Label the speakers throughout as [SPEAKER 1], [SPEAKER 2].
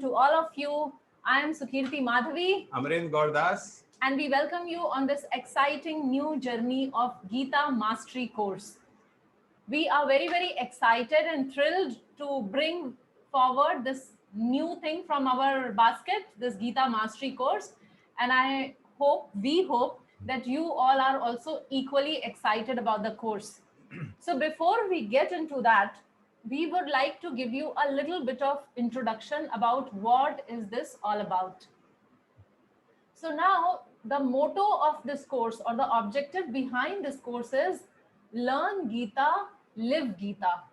[SPEAKER 1] to all of you. I am Sukirti Madhavi.
[SPEAKER 2] Amren Gordas.
[SPEAKER 1] And we welcome you on this exciting new journey of Gita Mastery course. We are very, very excited and thrilled to bring forward this new thing from our basket, this Gita Mastery course. And we hope that you all are also equally excited about the course. So before we get into that, we would like to give you a little bit of introduction about what is this all about. So now the motto of this course or the objective behind this course is learn Gita, live Gita.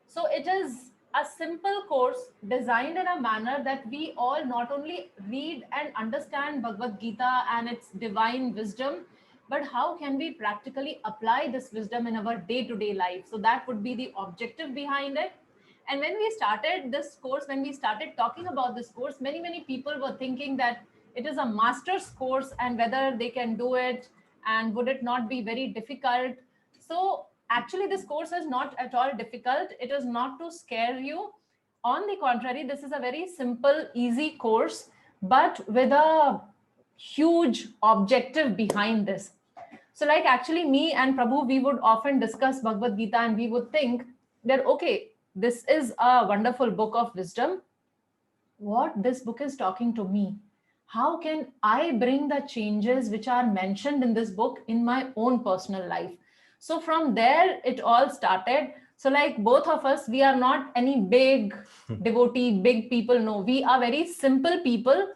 [SPEAKER 1] So it is a simple course designed in a manner that we all not only read and understand Bhagavad Gita and its divine wisdom, but how can we practically apply this wisdom in our day-to-day life? So that would be the objective behind it. And when we started this course, when we started talking about this course, many people were thinking that it is a master's course and whether they can do it and would it not be very difficult. So actually this course is not at all difficult. It is not to scare you. On the contrary, this is a very simple, easy course, but with a huge objective behind this. So like actually me and Prabhu, we would often discuss Bhagavad Gita and we would think that, okay, this is a wonderful book of wisdom. What this book is talking to me? How can I bring the changes which are mentioned in this book in my own personal life? So from there, it all started. So like both of us, we are not any big devotee, big people. No, we are very simple people,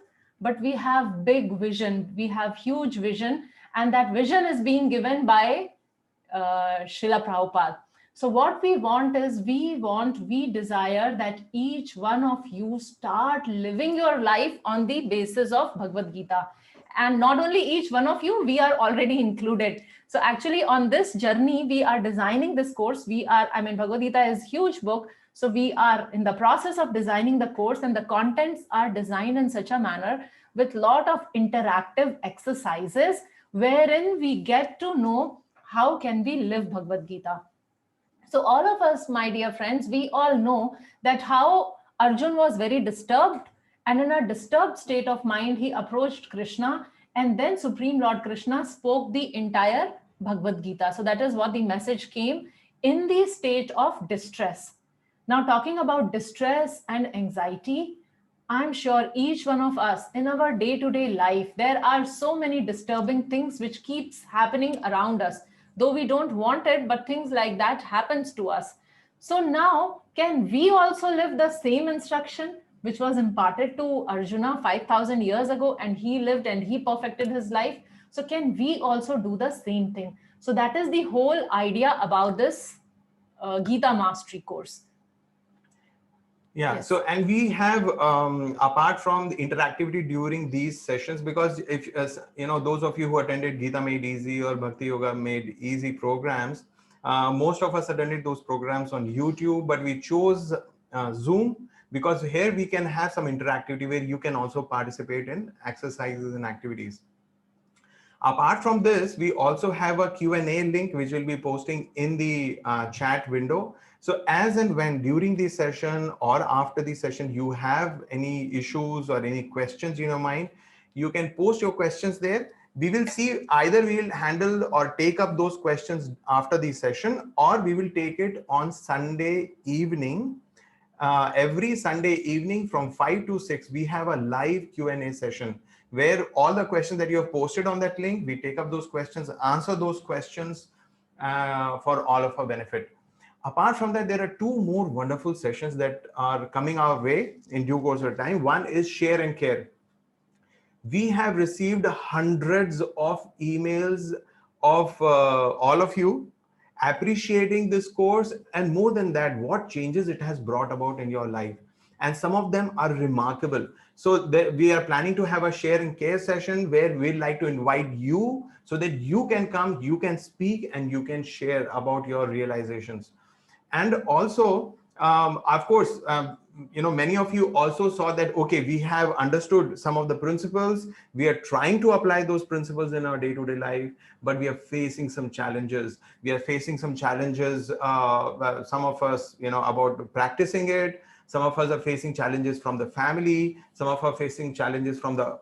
[SPEAKER 1] but we have big vision. We have huge vision. And that vision is being given by Srila Prabhupada. So what we want is we desire that each one of you start living your life on the basis of Bhagavad Gita. And not only each one of you, we are already included. So actually on this journey, we are designing this course. Bhagavad Gita is a huge book. So we are in the process of designing the course and the contents are designed in such a manner with lot of interactive exercises wherein we get to know how can we live Bhagavad Gita. So all of us, my dear friends, we all know that how Arjun was very disturbed, and in a disturbed state of mind, he approached Krishna, and then Supreme Lord Krishna spoke the entire Bhagavad Gita. So that is what the message came in the state of distress. Now talking about distress and anxiety, I'm sure each one of us in our day-to-day life, there are so many disturbing things which keeps happening around us. Though we don't want it, but things like that happens to us. So now, can we also live the same instruction which was imparted to Arjuna 5,000 years ago and he lived and he perfected his life? So can we also do the same thing? So that is the whole idea about this Gita Mastery course.
[SPEAKER 2] Yeah. Yes. So, and we have, apart from the interactivity during these sessions, because if, those of you who attended Gita Made Easy or Bhakti Yoga Made Easy programs, most of us attended those programs on YouTube, but we chose Zoom because here we can have some interactivity where you can also participate in exercises and activities. Apart from this, we also have a Q&A link, which we'll be posting in the chat window. So as and when during the session or after the session, you have any issues or any questions in your mind, you can post your questions there. We will see either we will handle or take up those questions after the session, or we will take it on Sunday evening. Every Sunday evening from 5 to 6, we have a live Q&A session where all the questions that you have posted on that link, we take up those questions, answer those questions for all of our benefit. Apart from that, there are two more wonderful sessions that are coming our way in due course of time. One is Share and Care. We have received hundreds of emails of all of you appreciating this course, and more than that, what changes it has brought about in your life. And some of them are remarkable. So we are planning to have a Share and Care session where we'd like to invite you so that you can come, you can speak, and you can share about your realizations. And also, of course, many of you also saw that, okay, we have understood some of the principles. We are trying to apply those principles in our day-to-day life, but we are facing some challenges. We are facing some challenges, some of us, about practicing it. Some of us are facing challenges from the family. Some of us are facing challenges from the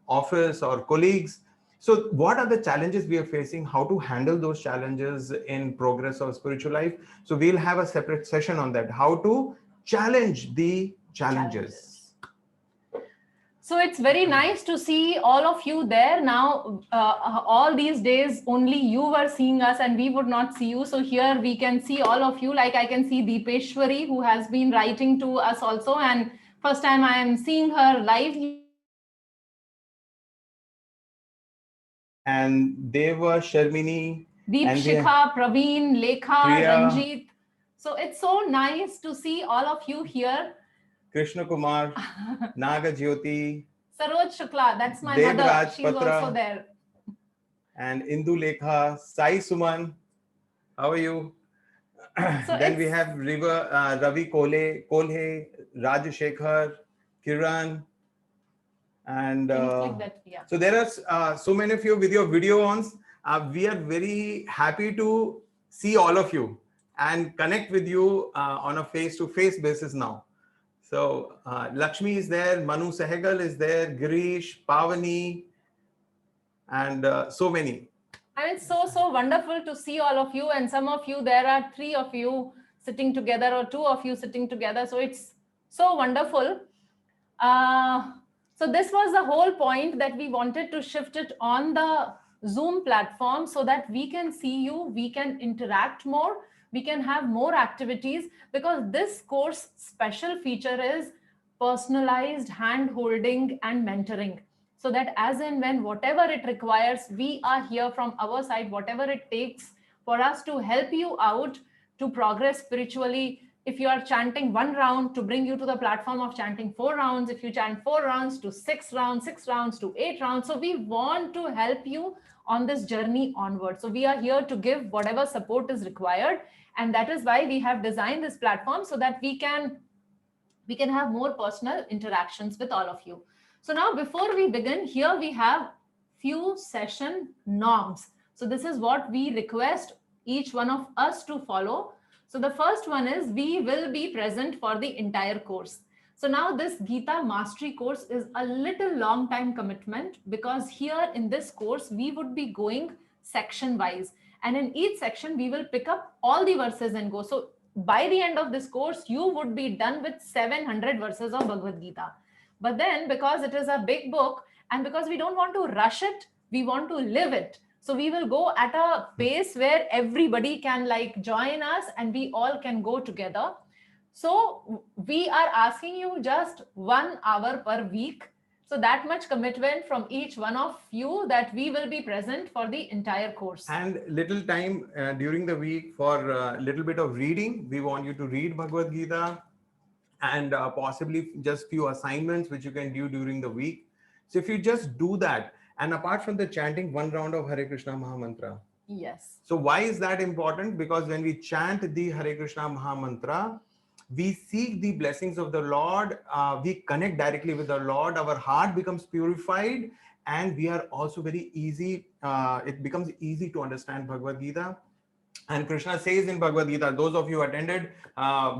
[SPEAKER 2] office or colleagues. So what are the challenges we are facing? How to handle those challenges in progress of spiritual life? So we'll have a separate session on that. How to challenge the challenges.
[SPEAKER 1] So it's very nice to see all of you there. Now, all these days, only you were seeing us and we would not see you. So here we can see all of you. Like I can see Deepeshwari, who has been writing to us also. And first time I am seeing her live.
[SPEAKER 2] And Deva, Sharmini,
[SPEAKER 1] Deepshikha, Praveen, Lekha, Ranjit. So it's so nice to see all of you here.
[SPEAKER 2] Krishna Kumar, Naga Jyoti,
[SPEAKER 1] Saroj Shukla, that's my
[SPEAKER 2] Devraj
[SPEAKER 1] mother. She's
[SPEAKER 2] Patra,
[SPEAKER 1] also there.
[SPEAKER 2] And Indu Lekha, Sai Suman. How are you? So then we have Ravi Kolhe, Raj Shekhar, Kiran. And so there are so many of you with your video ons. We are very happy to see all of you and connect with you on a face-to-face basis now. So Lakshmi is there, Manu Sehgal is there, Girish, Pavani, and so many.
[SPEAKER 1] And it's so wonderful to see all of you. And some of you, there are 3 of you sitting together or 2 of you sitting together. So it's so wonderful. So this was the whole point, that we wanted to shift it on the Zoom platform so that we can see you, we can interact more, we can have more activities, because this course special feature is personalized hand-holding and mentoring. So that as and when whatever it requires, we are here from our side, whatever it takes for us to help you out to progress spiritually. If you are chanting 1 round, to bring you to the platform of chanting 4 rounds, if you chant 4 rounds to 6 rounds, 6 rounds to 8 rounds. So we want to help you on this journey onward. So we are here to give whatever support is required. And that is why we have designed this platform, so that we can have more personal interactions with all of you. So now, before we begin, here we have few session norms. So this is what we request each one of us to follow. So the first one is, we will be present for the entire course. So now this Gita Mastery course is a little long time commitment, because here in this course, we would be going section wise. And in each section, we will pick up all the verses and go. So by the end of this course, you would be done with 700 verses of Bhagavad Gita. But then, because it is a big book and because we don't want to rush it, we want to live it. So we will go at a pace where everybody can join us and we all can go together. So we are asking you just 1 hour per week. So that much commitment from each one of you, that we will be present for the entire course.
[SPEAKER 2] And little time during the week for a little bit of reading. We want you to read Bhagavad Gita, and possibly just few assignments which you can do during the week. So if you just do that, and apart from the chanting 1 round of Hare Krishna Maha Mantra.
[SPEAKER 1] Yes.
[SPEAKER 2] So why is that important? Because when we chant the Hare Krishna Maha Mantra, we seek the blessings of the Lord. We connect directly with the Lord. Our heart becomes purified, and we are also very easy. It becomes easy to understand Bhagavad Gita. And Krishna says in Bhagavad Gita, those of you who attended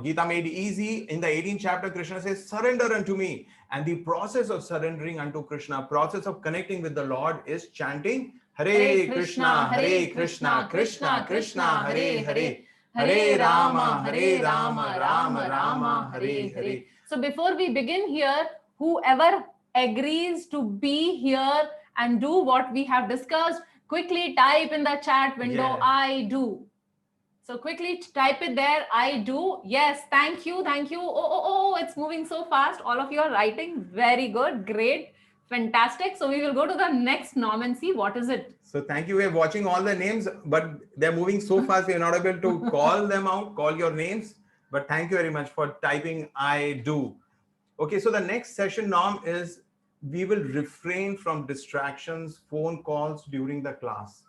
[SPEAKER 2] Gita Made Easy, in the 18th chapter, Krishna says, surrender unto me. And the process of surrendering unto Krishna, process of connecting with the Lord, is chanting Hare Krishna, Hare Krishna, Krishna Krishna, Hare Hare, Hare Rama, Rama Rama, Hare Hare.
[SPEAKER 1] So before we begin here, whoever agrees to be here and do what we have discussed, quickly type in the chat window, I do. So quickly type it there, I do. Yes, thank you, thank you. Oh, it's moving so fast. All of you are writing. Very good, great, fantastic. So we will go to the next norm and see what is it.
[SPEAKER 2] So thank you. We're watching all the names, but they're moving so fast, we're not able to call them out, call your names. But thank you very much for typing, I do. Okay, so the next session norm is, we will refrain from distractions, phone calls during the class.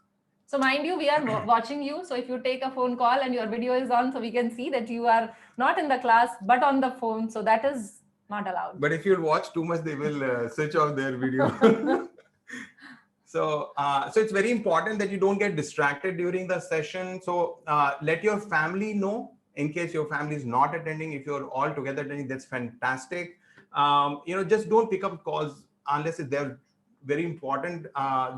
[SPEAKER 1] So mind you, we are watching you. So if you take a phone call and your video is on, so we can see that you are not in the class, but on the phone. So that is not allowed.
[SPEAKER 2] But if you watch too much, they will switch off their video. So it's very important that you don't get distracted during the session. So let your family know, In case your family is not attending, if you're all together attending, that's fantastic. Just don't pick up calls unless they're very important.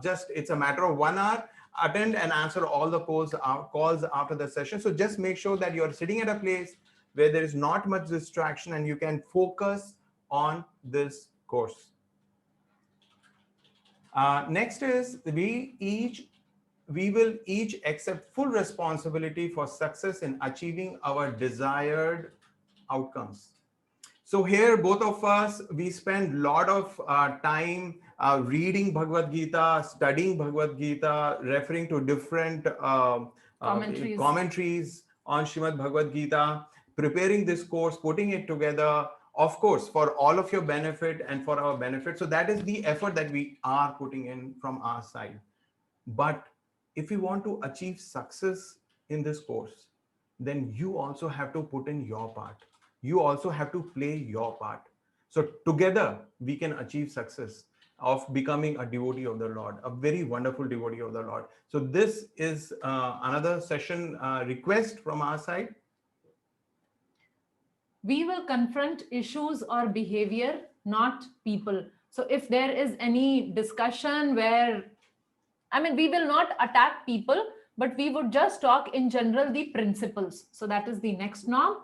[SPEAKER 2] Just it's a matter of 1 hour. Attend and answer all the calls after the session. So just make sure that you're sitting at a place where there is not much distraction and you can focus on this course. Next is we will each accept full responsibility for success in achieving our desired outcomes. So here, both of us, we spend a lot of time reading Bhagavad Gita, studying Bhagavad Gita, referring to different commentaries on Srimad Bhagavad Gita, preparing this course, putting it together, of course, for all of your benefit and for our benefit. So that is the effort that we are putting in from our side. But if we want to achieve success in this course, then you also have to put in your part. You also have to play your part. So together we can achieve success of becoming a devotee of the Lord, a very wonderful devotee of the Lord. So this is another session request from our side.
[SPEAKER 1] We will confront issues or behavior, not people. So if there is any discussion where, we will not attack people, but we would just talk in general the principles. So that is the next norm.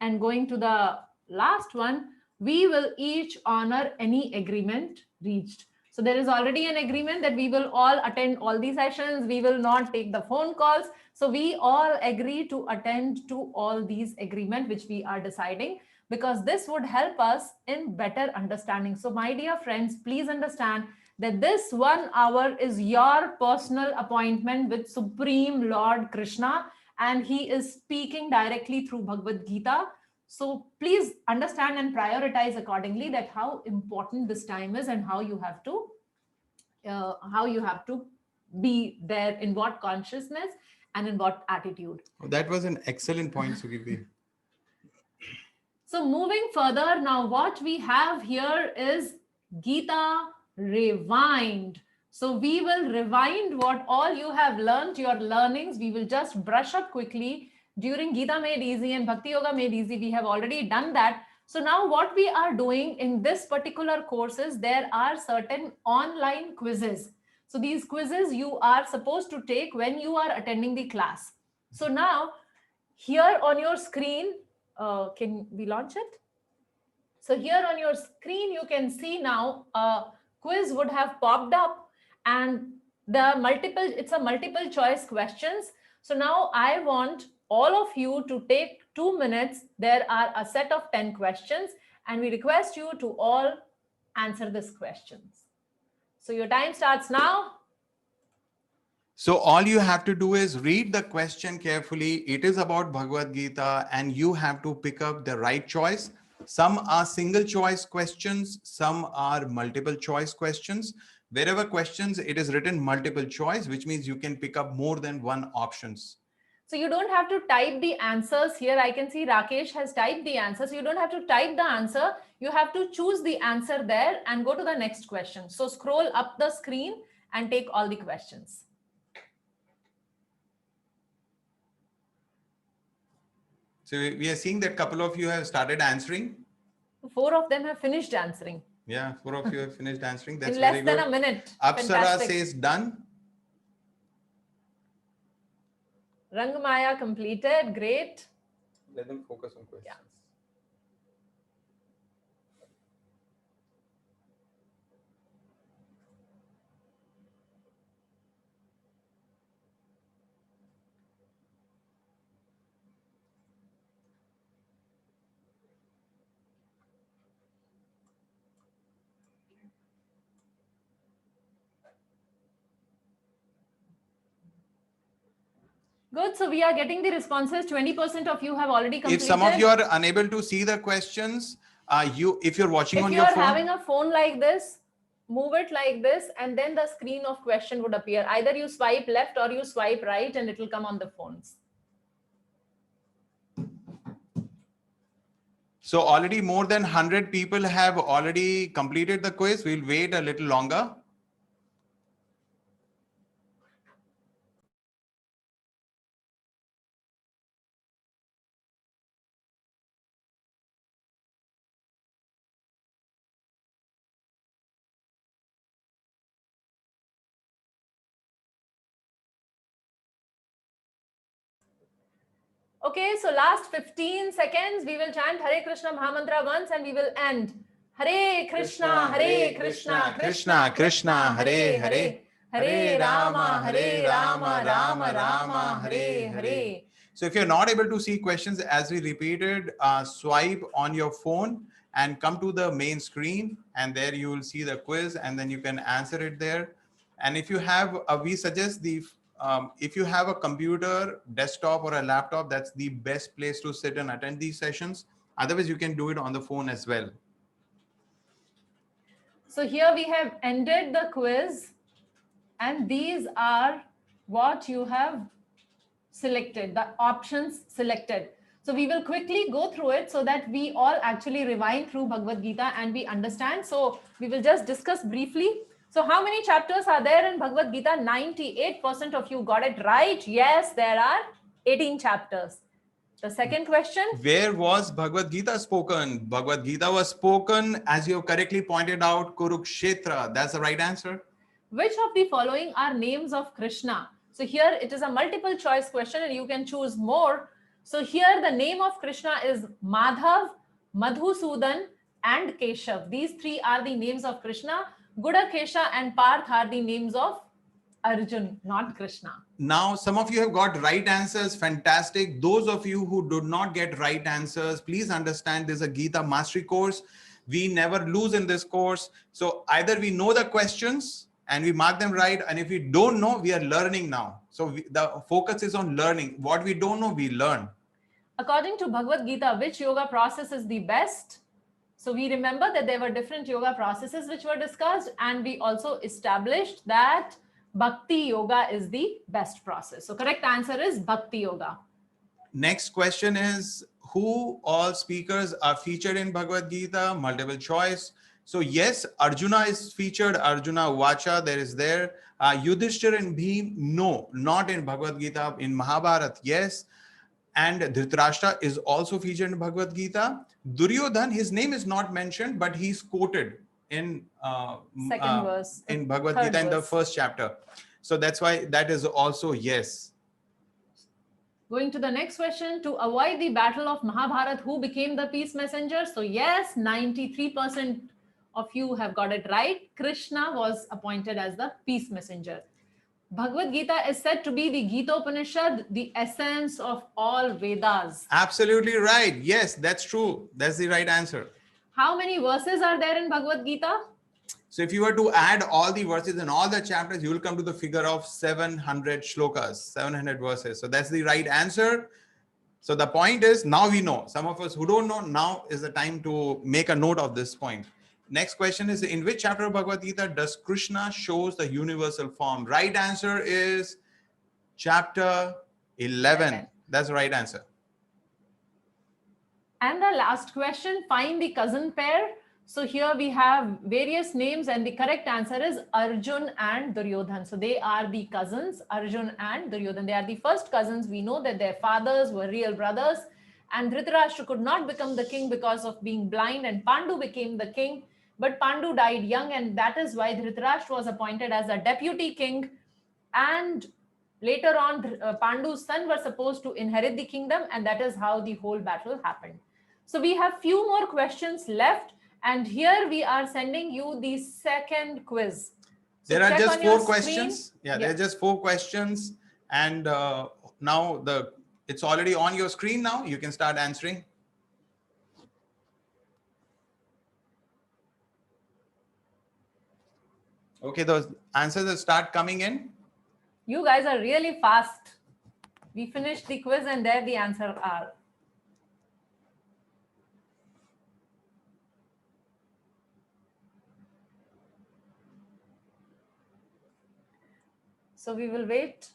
[SPEAKER 1] And going to the last one, we will each honor any agreement reached. So there is already an agreement that we will all attend all these sessions. We will not take the phone calls. So we all agree to attend to all these agreements which we are deciding, because this would help us in better understanding. So my dear friends, please understand that this 1 hour is your personal appointment with Supreme Lord Krishna, and he is speaking directly through Bhagavad Gita. So please understand and prioritize accordingly that how important this time is and how you have to be there, in what consciousness and in what attitude.
[SPEAKER 2] That was an excellent point, Sukirti.
[SPEAKER 1] So moving further, now what we have here is Gita Rewind. So we will rewind what all you have learned, your learnings. We will just brush up quickly. During Gita Made Easy and Bhakti Yoga Made Easy, we have already done that. So now what we are doing in this particular course is there are certain online quizzes. So these quizzes you are supposed to take when you are attending the class. So now here on your screen, can we launch it? So here on your screen, you can see now a quiz would have popped up, and it's a multiple choice questions. So now I want all of you to take 2 minutes. There are a set of 10 questions, and we request you to all answer these questions. So your time starts now.
[SPEAKER 2] So all you have to do is read the question carefully. It is about Bhagavad Gita, and you have to pick up the right choice. Some are single choice questions, some are multiple choice questions. Wherever questions, it is written multiple choice, which means you can pick up more than one options.
[SPEAKER 1] So you don't have to type the answers here. I can see Rakesh has typed the answer. So you don't have to type the answer. You have to choose the answer there and go to the next question. So scroll up the screen and take all the questions.
[SPEAKER 2] So we are seeing that a couple of you have started answering.
[SPEAKER 1] 4 of them have finished answering.
[SPEAKER 2] Yeah, 4 of you have finished answering. That's
[SPEAKER 1] in less
[SPEAKER 2] very
[SPEAKER 1] than
[SPEAKER 2] good.
[SPEAKER 1] A minute.
[SPEAKER 2] Apsara
[SPEAKER 1] Fantastic.
[SPEAKER 2] says done.
[SPEAKER 1] Rangamaya completed. Great.
[SPEAKER 2] Let them focus on questions.
[SPEAKER 1] Yeah. Good. So we are getting the responses. 20% of you have already completed.
[SPEAKER 2] If some of you are unable to see the questions, if you're watching on your phone.
[SPEAKER 1] If you're having a phone like this, move it like this, and then the screen of question would appear. Either you swipe left or you swipe right, and it will come on the phones.
[SPEAKER 2] So already more than 100 people have already completed the quiz. We'll wait a little longer.
[SPEAKER 1] Okay, so last 15 seconds, we will chant Hare Krishna Mahamantra once and we will end. Hare Krishna, Hare Krishna, Krishna Krishna, Hare Hare, Hare Rama, Rama Rama, Hare Hare.
[SPEAKER 2] So if you're not able to see questions as we repeated, swipe on your phone and come to the main screen, and there you will see the quiz, and then you can answer it there. And if you have, we suggest if you have a computer, desktop or a laptop, that's the best place to sit and attend these sessions. Otherwise, you can do it on the phone as well.
[SPEAKER 1] So here we have ended the quiz, and these are what you have selected, the options selected. So we will quickly go through it so that we all actually rewind through Bhagavad Gita and we understand. So we will just discuss briefly. So how many chapters are there in Bhagavad Gita? 98% of you got it right. Yes, there are 18 chapters. The second question.
[SPEAKER 2] Where was Bhagavad Gita spoken? Bhagavad Gita was spoken, as you correctly pointed out, Kurukshetra. That's the right answer.
[SPEAKER 1] Which of the following are names of Krishna? So here it is a multiple choice question and you can choose more. So here the name of Krishna is Madhav, Madhusudan and Keshav. These three are the names of Krishna. Gudakesha and Parth are the names of Arjun, not Krishna.
[SPEAKER 2] Now, some of you have got right answers. Fantastic. Those of you who did not get right answers, please understand this is a Gita mastery course. We never lose in this course. So either we know the questions and we mark them right. And if we don't know, we are learning now. So the focus is on learning. What we don't know, we learn.
[SPEAKER 1] According to Bhagavad Gita, which yoga process is the best? So we remember that there were different yoga processes which were discussed, and we also established that Bhakti Yoga is the best process. So correct answer is Bhakti Yoga.
[SPEAKER 2] Next question is, who all speakers are featured in Bhagavad Gita? Multiple choice. So yes, Arjuna is featured. Arjuna Vacha, there is there. Yudhishthir and Bhim, no, not in Bhagavad Gita. In Mahabharata, yes. And Dhritarashtra is also featured in Bhagavad Gita. Duryodhan, his name is not mentioned, but he's quoted in
[SPEAKER 1] second verse
[SPEAKER 2] in Bhagavad Gita in the first chapter. So that's why that is also yes.
[SPEAKER 1] Going to the next question, to avoid the battle of Mahabharata, who became the peace messenger? So yes, 93% of you have got it right. Krishna was appointed as the peace messenger. Bhagavad Gita is said to be the Gita Upanishad, the essence of all Vedas.
[SPEAKER 2] Absolutely right. Yes, that's true. That's the right answer.
[SPEAKER 1] How many verses are there in Bhagavad Gita?
[SPEAKER 2] So if you were to add all the verses and all the chapters, you will come to the figure of 700 shlokas, 700 verses. So that's the right answer. So the point is, now we know. Some of us who don't know, now is the time to make a note of this point. Next question is, in which chapter of Bhagavad Gita does Krishna shows the universal form? Right answer is chapter 11. That's the right answer.
[SPEAKER 1] And the last question, find the cousin pair. So here we have various names and the correct answer is Arjun and Duryodhan. So they are the cousins, Arjun and Duryodhan. They are the first cousins. We know that their fathers were real brothers, and Dhritarashtra could not become the king because of being blind, and Pandu became the king. But Pandu died young, and that is why Dhritarashtra was appointed as a deputy king. And later on, Pandu's son were supposed to inherit the kingdom, and that is how the whole battle happened. So we have few more questions left, and here we are sending you the second quiz.
[SPEAKER 2] So there are just 4 questions. Yeah, there are just 4 questions, and now it's already on your screen now. You can start answering. Okay, those answers will start coming in.
[SPEAKER 1] You guys are really fast. We finished the quiz and there the answers are. So we will wait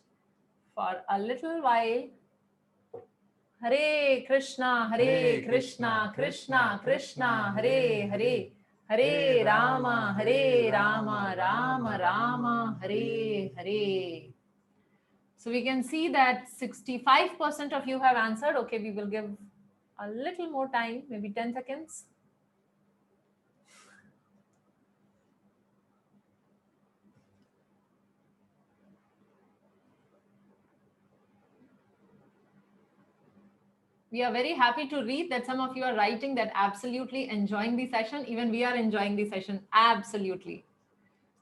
[SPEAKER 1] for a little while. Hare Krishna, Hare Krishna, Krishna Krishna, Hare Hare. Hare Rama, Rama Rama, Hare Hare. So we can see that 65% of you have answered. Okay, we will give a little more time, maybe 10 seconds. We are very happy to read that some of you are writing that absolutely enjoying the session. Even we are enjoying the session. Absolutely.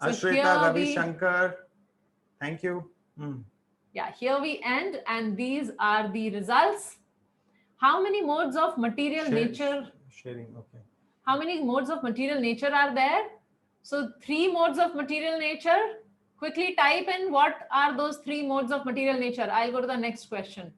[SPEAKER 1] So
[SPEAKER 2] Ashrita, Ravi Shankar, thank you.
[SPEAKER 1] Yeah, here we end, and these are the results. How many modes of material nature?
[SPEAKER 2] Sharing, okay.
[SPEAKER 1] How many modes of material nature are there? So 3 modes of material nature. Quickly type in what are those 3 modes of material nature. I'll go to the next question.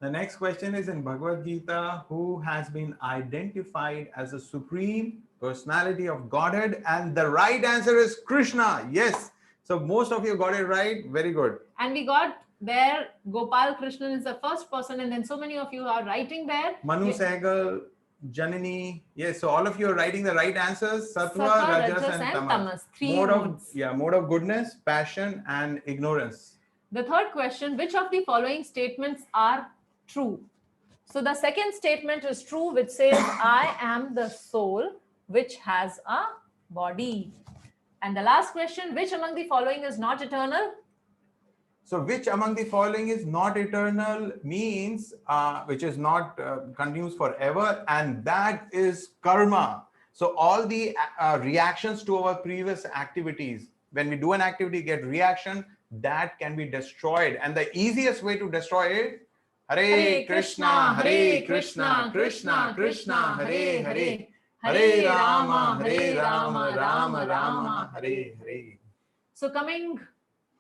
[SPEAKER 2] The next question is in Bhagavad Gita, who has been identified as the supreme personality of Godhead? And the right answer is Krishna. Yes. So most of you got it right. Very good.
[SPEAKER 1] And we got there Gopal Krishnan is the first person, and then so many of you are writing there.
[SPEAKER 2] Manu Sehgal, Janani. Yes, so all of you are writing the right answers. Sattva, Rajas, and Tamas.
[SPEAKER 1] 3 modes.
[SPEAKER 2] Mode of goodness, passion, and ignorance.
[SPEAKER 1] The third question, which of the following statements are true? So the second statement is true, which says, I am the soul which has a body. And the last question, which among the following is not eternal?
[SPEAKER 2] So which among the following is not eternal means which is not continues forever, and that is karma. So all the reactions to our previous activities, when we do an activity, get reaction, that can be destroyed. And the easiest way to destroy it, Hare Krishna, Hare Krishna, Krishna Krishna, Hare Hare, Hare Rama, Rama Rama, Hare Hare.
[SPEAKER 1] So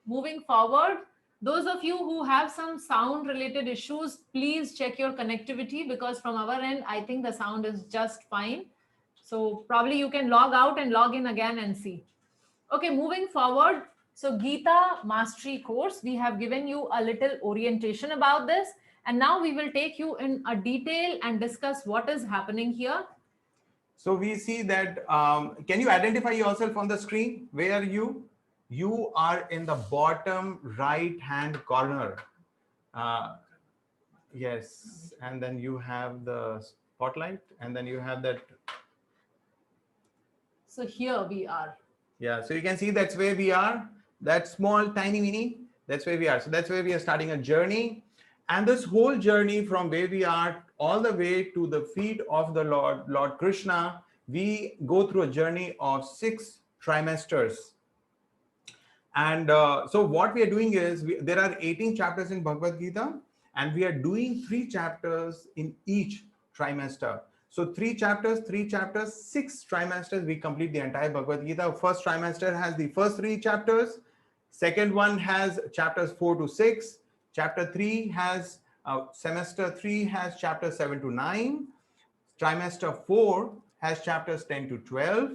[SPEAKER 1] moving forward, those of you who have some sound related issues, please check your connectivity, because from our end, I think the sound is just fine. So probably you can log out and log in again and see. Okay, moving forward. So Gita Mastery course, we have given you a little orientation about this. And now we will take you in a detail and discuss what is happening here.
[SPEAKER 2] So we see that, can you identify yourself on the screen? Where are you? You are in the bottom right hand corner. Yes, and then you have the spotlight, and then you have that.
[SPEAKER 1] So here we are.
[SPEAKER 2] Yeah, so you can see that's where we are. That small tiny mini, that's where we are. So that's where we are starting a journey. And this whole journey from where we are all the way to the feet of the Lord Krishna, we go through a journey of 6 trimesters. And so what we are doing is, there are 18 chapters in Bhagavad Gita, and we are doing 3 chapters in each trimester. So 3 chapters, 6 trimesters, we complete the entire Bhagavad Gita. First trimester has the first 3 chapters. Second one has chapters 4 to 6. Chapter 3 has, semester 3 has chapters 7 to 9. Trimester 4 has chapters 10 to 12.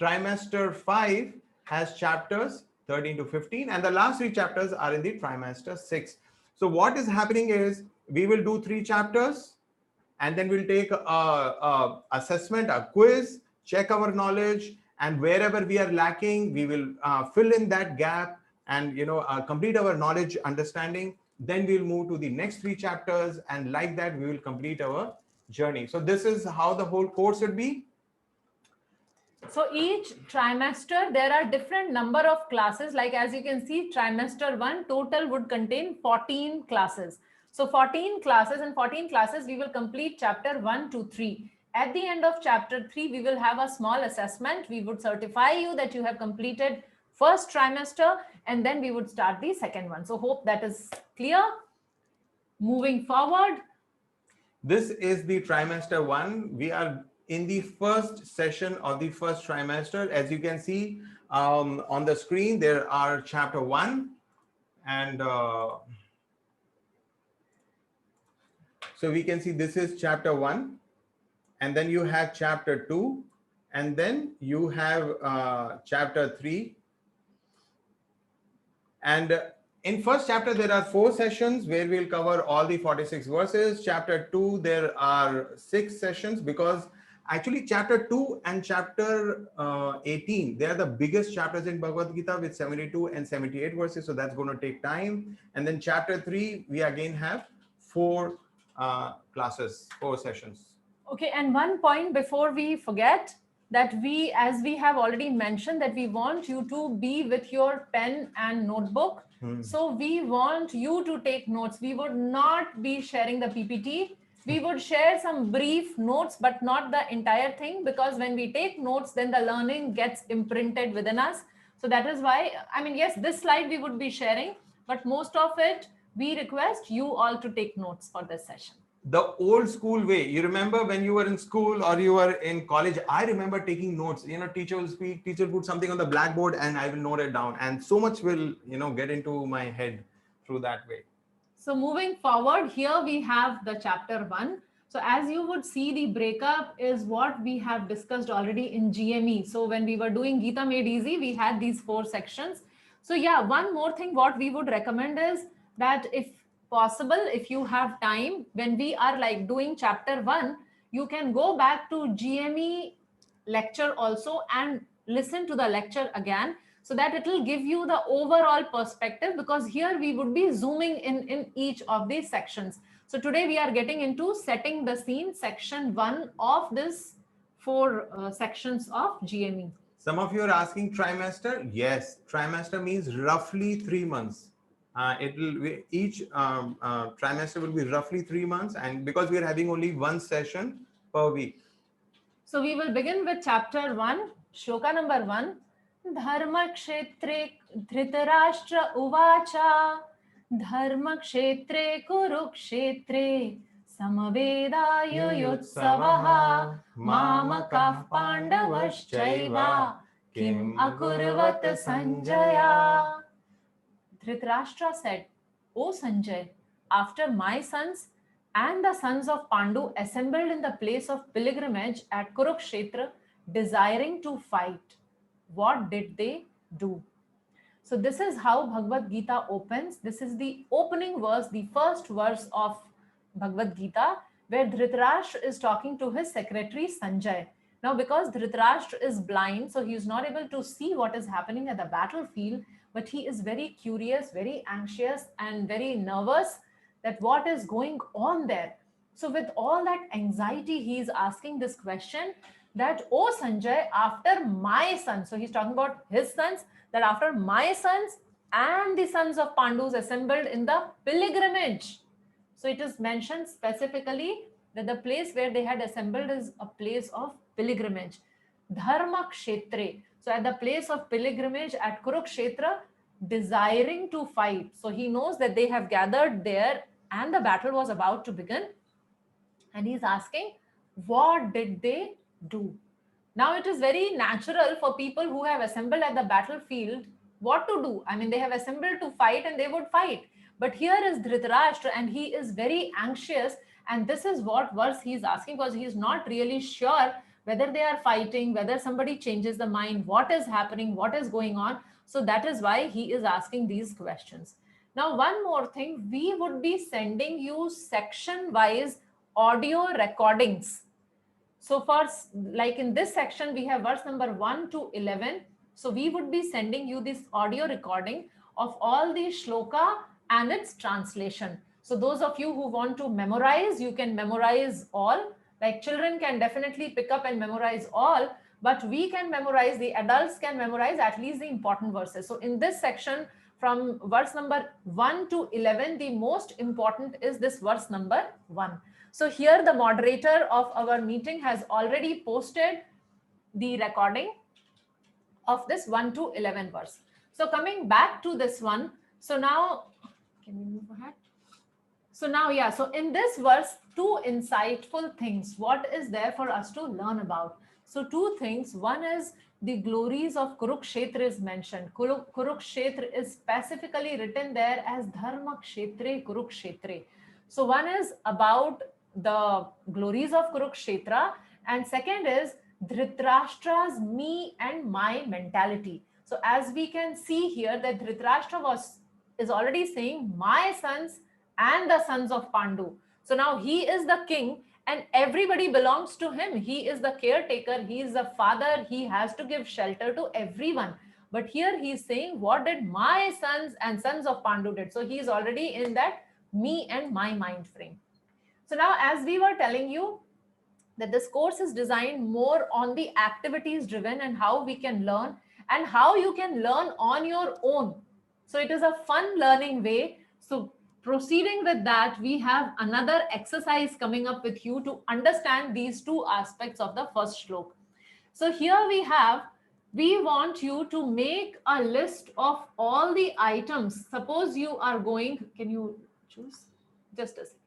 [SPEAKER 2] Trimester 5 has chapters 13 to 15. And the last 3 chapters are in the trimester 6. So what is happening is, we will do 3 chapters, and then we'll take a assessment, a quiz, check our knowledge, and wherever we are lacking, we will fill in that gap and complete our knowledge understanding. Then we'll move to the next 3 chapters, and like that we will complete our journey. So this is how the whole course would be.
[SPEAKER 1] So each trimester, there are different number of classes. Like as you can see, trimester 1 total would contain 14 classes. So 14 classes, and 14 classes, we will complete chapter 1 to 3. At the end of chapter 3, we will have a small assessment. We would certify you that you have completed first trimester, and then we would start the second one. So hope that is clear. Moving forward.
[SPEAKER 2] This is the trimester 1. We are in the first session of the first trimester. As you can see on the screen, there are chapter 1, and so we can see this is chapter 1, and then you have chapter 2, and then you have chapter 3. And in first chapter, there are 4 sessions where we'll cover all the 46 verses. Chapter 2, there are 6 sessions, because actually chapter 2 and chapter 18, they are the biggest chapters in Bhagavad Gita with 72 and 78 verses. So that's going to take time. And then chapter 3, we again have 4 classes, 4 sessions.
[SPEAKER 1] Okay, and one point before we forget, that as we have already mentioned, that we want you to be with your pen and notebook. So we want you to take notes. We would not be sharing the PPT. We would share some brief notes, but not the entire thing, because when we take notes, then the learning gets imprinted within us. So that is why, I mean, yes, this slide we would be sharing, but most of it, we request you all to take notes for this session.
[SPEAKER 2] The old school way. You remember when you were in school or you were in college? I remember taking notes. You know, teacher will speak, teacher will put something on the blackboard, and I will note it down. And so much will, you know, get into my head through that way.
[SPEAKER 1] So moving forward, here we have the chapter 1. So as you would see, the breakup is what we have discussed already in GME. So when we were doing Gita Made Easy, we had these 4 sections. So yeah, one more thing what we would recommend is that if possible, if you have time, when we are like doing chapter 1, you can go back to GME lecture also and listen to the lecture again, so that it will give you the overall perspective, because here we would be zooming in each of these sections. So today we are getting into setting the scene, section 1 of this 4 sections of GME.
[SPEAKER 2] Some of you are asking trimester. Yes, trimester means roughly 3 months. Each trimester will be roughly 3 months, and because we are having only one session per week.
[SPEAKER 1] So we will begin with chapter 1, shloka number 1. Dharmakshetre Dhritarashtra Uvacha Dharmakshetre Kurukshetre Samaveda Yuyotsavaha Mamakah Pandavaschaiva Kim Akurvat Sanjaya. Dhritarashtra said, O Sanjay, after my sons and the sons of Pandu assembled in the place of pilgrimage at Kurukshetra, desiring to fight, what did they do? So this is how Bhagavad Gita opens. This is the opening verse, the first verse of Bhagavad Gita, where Dhritarashtra is talking to his secretary Sanjay. Now, because Dhritarashtra is blind, so he is not able to see what is happening at the battlefield, but he is very curious, very anxious, and very nervous that what is going on there. So with all that anxiety, he is asking this question that, oh Sanjay, after my sons, so he's talking about his sons, that after my sons and the sons of Pandus assembled in the pilgrimage. So it is mentioned specifically that the place where they had assembled is a place of pilgrimage. Dharma Kshetre. So at the place of pilgrimage at Kurukshetra, desiring to fight. So he knows that they have gathered there and the battle was about to begin. And he's asking, what did they do? Now it is very natural for people who have assembled at the battlefield what to do. I mean, they have assembled to fight and they would fight. But here is Dhritarashtra and he is very anxious. And this is what verse he is asking, because he is not really sure whether they are fighting, whether somebody changes the mind, what is happening, what is going on. So that is why he is asking these questions. Now, one more thing, we would be sending you section-wise audio recordings. So for like in this section, we have verse number 1 to 11. So we would be sending you this audio recording of all the shloka and its translation. So those of you who want to memorize, you can memorize all. Like children can definitely pick up and memorize all, but we can memorize, the adults can memorize at least the important verses. So in this section, from verse number 1 to 11, the most important is this verse number 1. So here the moderator of our meeting has already posted the recording of this 1 to 11 verse. So coming back to this one, so now, can we move ahead? So now, yeah, so in this verse, 2 insightful things. What is there for us to learn about? So 2 things. One is the glories of Kurukshetra is mentioned. Kurukshetra is specifically written there as Dharma Kshetre Kurukshetre. So one is about the glories of Kurukshetra, and second is Dhritarashtra's me and my mentality. So as we can see here that Dhritarashtra is already saying my sons and the sons of Pandu. So now he is the king and everybody belongs to him. He is the caretaker. He is the father. He has to give shelter to everyone. But here he is saying, what did my sons and sons of Pandu did? So he is already in that me and my mind frame. So now, as we were telling you, that this course is designed more on the activities driven and how we can learn and how you can learn on your own. So it is a fun learning way. So proceeding with that, we have another exercise coming up with you to understand these two aspects of the first shlok. So here we want you to make a list of all the items. Suppose you are going, can you choose? Just a second.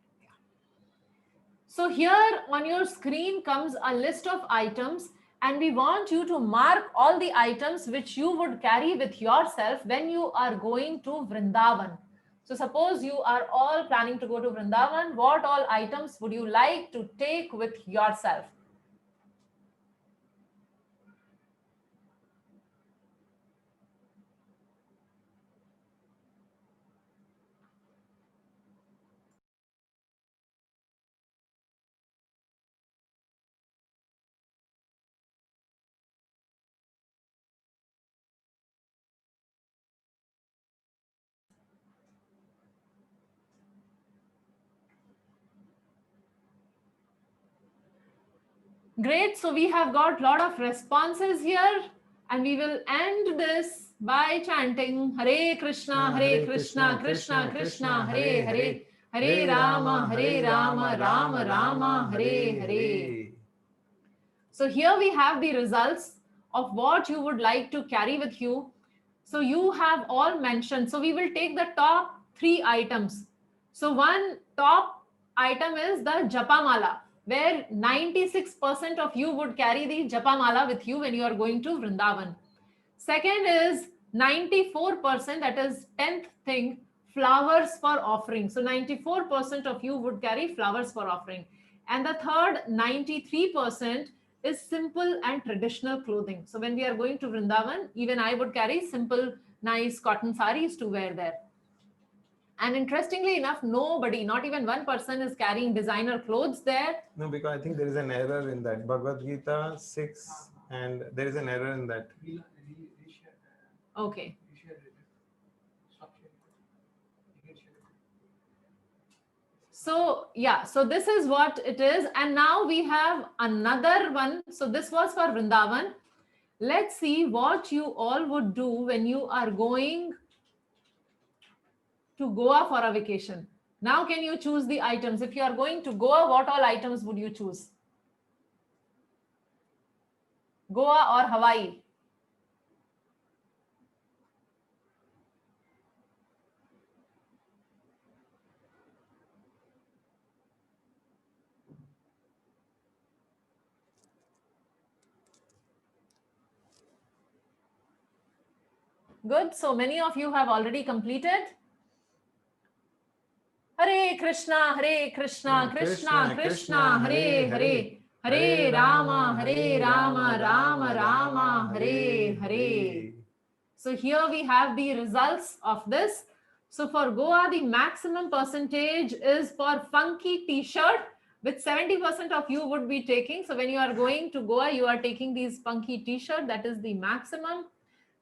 [SPEAKER 1] So here on your screen comes a list of items, and we want you to mark all the items which you would carry with yourself when you are going to Vrindavan. So suppose you are all planning to go to Vrindavan, what all items would you like to take with yourself? Great. So we have got a lot of responses here, and we will end this by chanting Hare Krishna, Hare Krishna, Krishna Krishna, Hare Hare, Hare Rama, Rama Rama, Hare Hare. So here we have the results of what you would like to carry with you. So you have all mentioned. So we will take the top 3 items. So one top item is the Japamala, where 96% of you would carry the Japamala with you when you are going to Vrindavan. Second is 94%, that is 10th thing, flowers for offering. So 94% of you would carry flowers for offering. And the third 93% is simple and traditional clothing. So when we are going to Vrindavan, even I would carry simple, nice cotton saris to wear there. And interestingly enough, nobody, not even one person is carrying designer clothes there.
[SPEAKER 2] No, because I think there is an error in that. Bhagavad Gita 6, and there is an error in that.
[SPEAKER 1] Okay. So yeah, so this is what it is. And now we have another one. So this was for Vrindavan. Let's see what you all would do when you are going to Goa for a vacation. Now can you choose the items? If you are going to Goa, what all items would you choose? Goa or Hawaii? Good. So many of you have already completed. Hare Krishna, Krishna Krishna, Hare Hare. Hare Rama, Rama Rama, Hare Hare. So here we have the results of this. So for Goa, the maximum percentage is for funky t-shirt, which 70% of you would be taking. So when you are going to Goa, you are taking these funky t-shirt. That is the maximum.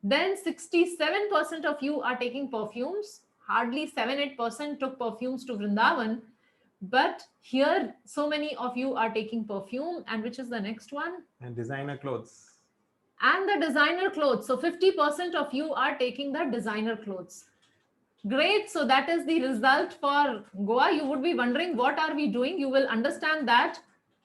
[SPEAKER 1] Then 67% of you are taking perfumes. Hardly 7-8% took perfumes to Vrindavan. But here, so many of you are taking perfume. And which is the next one?
[SPEAKER 2] And designer clothes.
[SPEAKER 1] And the designer clothes. So 50% of you are taking the designer clothes. Great. So that is the result for Goa. You would be wondering, what are we doing? You will understand that.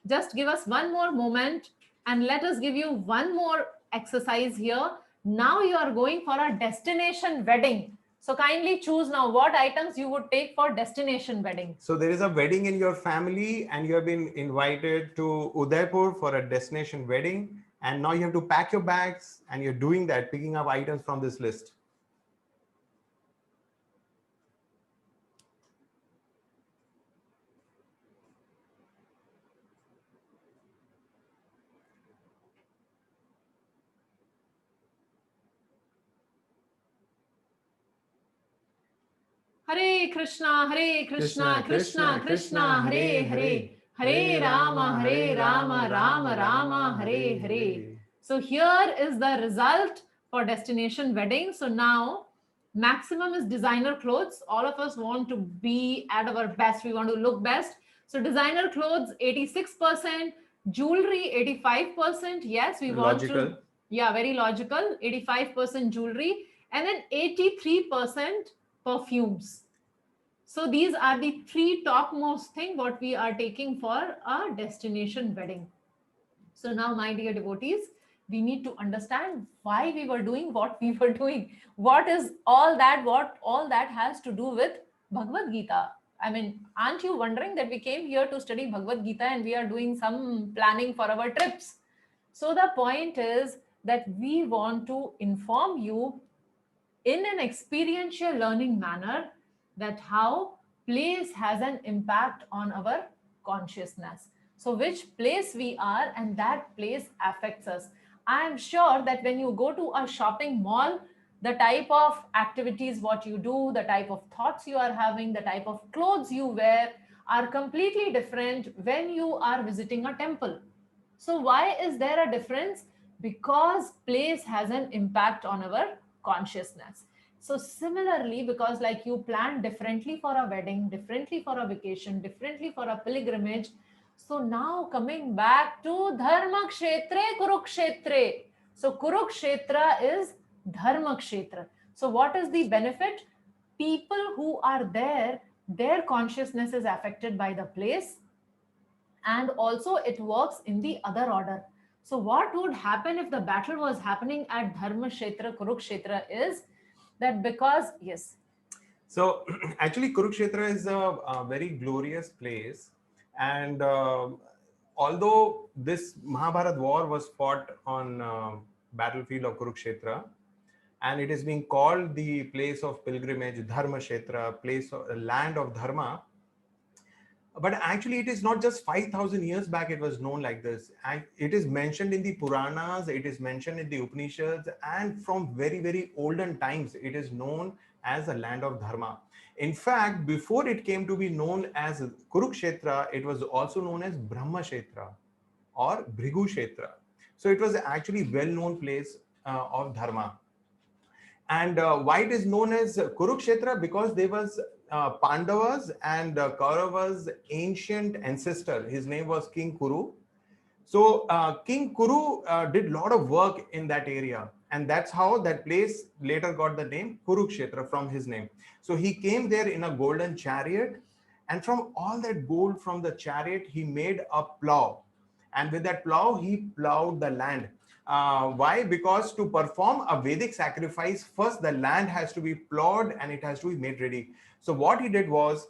[SPEAKER 1] Just give us one more moment and let us give you one more exercise here. Now you are going for a destination wedding. So kindly choose now what items you would take for destination wedding.
[SPEAKER 2] So there is a wedding in your family and you have been invited to Udaipur for a destination wedding. And now you have to pack your bags and you're doing that, picking up items from this list.
[SPEAKER 1] Hare Krishna, Krishna Krishna, Hare Hare. Hare Rama, Rama Rama, Hare Hare. So here is the result for destination wedding. So now maximum is designer clothes. All of us want to be at our best. We want to look best. So designer clothes, 86%, jewelry, 85%. Yes, we want to. Yeah, very logical. 85% jewelry. and then 83% perfumes. So these are the three topmost thing what we are taking for a destination wedding. So now, my dear devotees, we need to understand why we were doing what we were doing. What is all that? What all that has to do with Bhagavad Gita? I mean, aren't you wondering that we came here to study Bhagavad Gita and we are doing some planning for our trips? So the point is that we want to inform you in an experiential learning manner that how place has an impact on our consciousness. So which place we are and that place affects us. I am sure that when you go to a shopping mall, the type of activities what you do, the type of thoughts you are having, the type of clothes you wear are completely different when you are visiting a temple. So why is there a difference? Because place has an impact on our consciousness. So similarly, because like you plan differently for a wedding, differently for a vacation, differently for a pilgrimage. So now coming back to Dharma Kshetre, Kurukshetre. So Kurukshetra is Dharma Kshetra. So what is the benefit? People who are there, their consciousness is affected by the place, and also it works in the other order. So what would happen if the battle was happening at Dharma Kshetra, Kurukshetra is that because, yes.
[SPEAKER 2] So actually Kurukshetra is a very glorious place, and although this Mahabharat war was fought on battlefield of Kurukshetra, and it is being called the place of pilgrimage, Dharma Kshetra, place of land of Dharma. But actually, it is not just 5,000 years back it was known like this. And it is mentioned in the Puranas, it is mentioned in the Upanishads, and from very, very olden times, it is known as a land of Dharma. In fact, before it came to be known as Kurukshetra, it was also known as Brahma Kshetra or Bhrigu Kshetra. So it was actually well-known place of Dharma. And why it is known as Kurukshetra? Because there was Pandavas and Kauravas' ancient ancestor. His name was King Kuru. So King Kuru did a lot of work in that area. And that's how that place later got the name Kurukshetra from his name. So he came there in a golden chariot. And from all that gold from the chariot, he made a plow. And with that plow, he plowed the land. Why? Because to perform a Vedic sacrifice, first the land has to be plowed and it has to be made ready. So what he did was,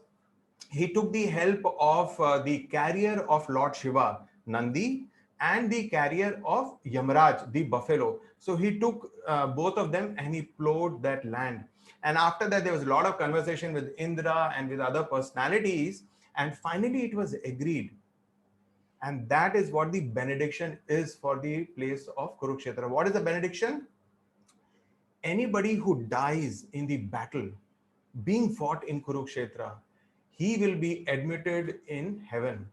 [SPEAKER 2] he took the help of the carrier of Lord Shiva, Nandi, and the carrier of Yamraj, the buffalo. So he took both of them and he plowed that land. And after that, there was a lot of conversation with Indra and with other personalities. And finally, it was agreed. And that is what the benediction is for the place of Kurukshetra. What is the benediction? Anybody who dies in the battle being fought in Kurukshetra, he will be admitted in heaven.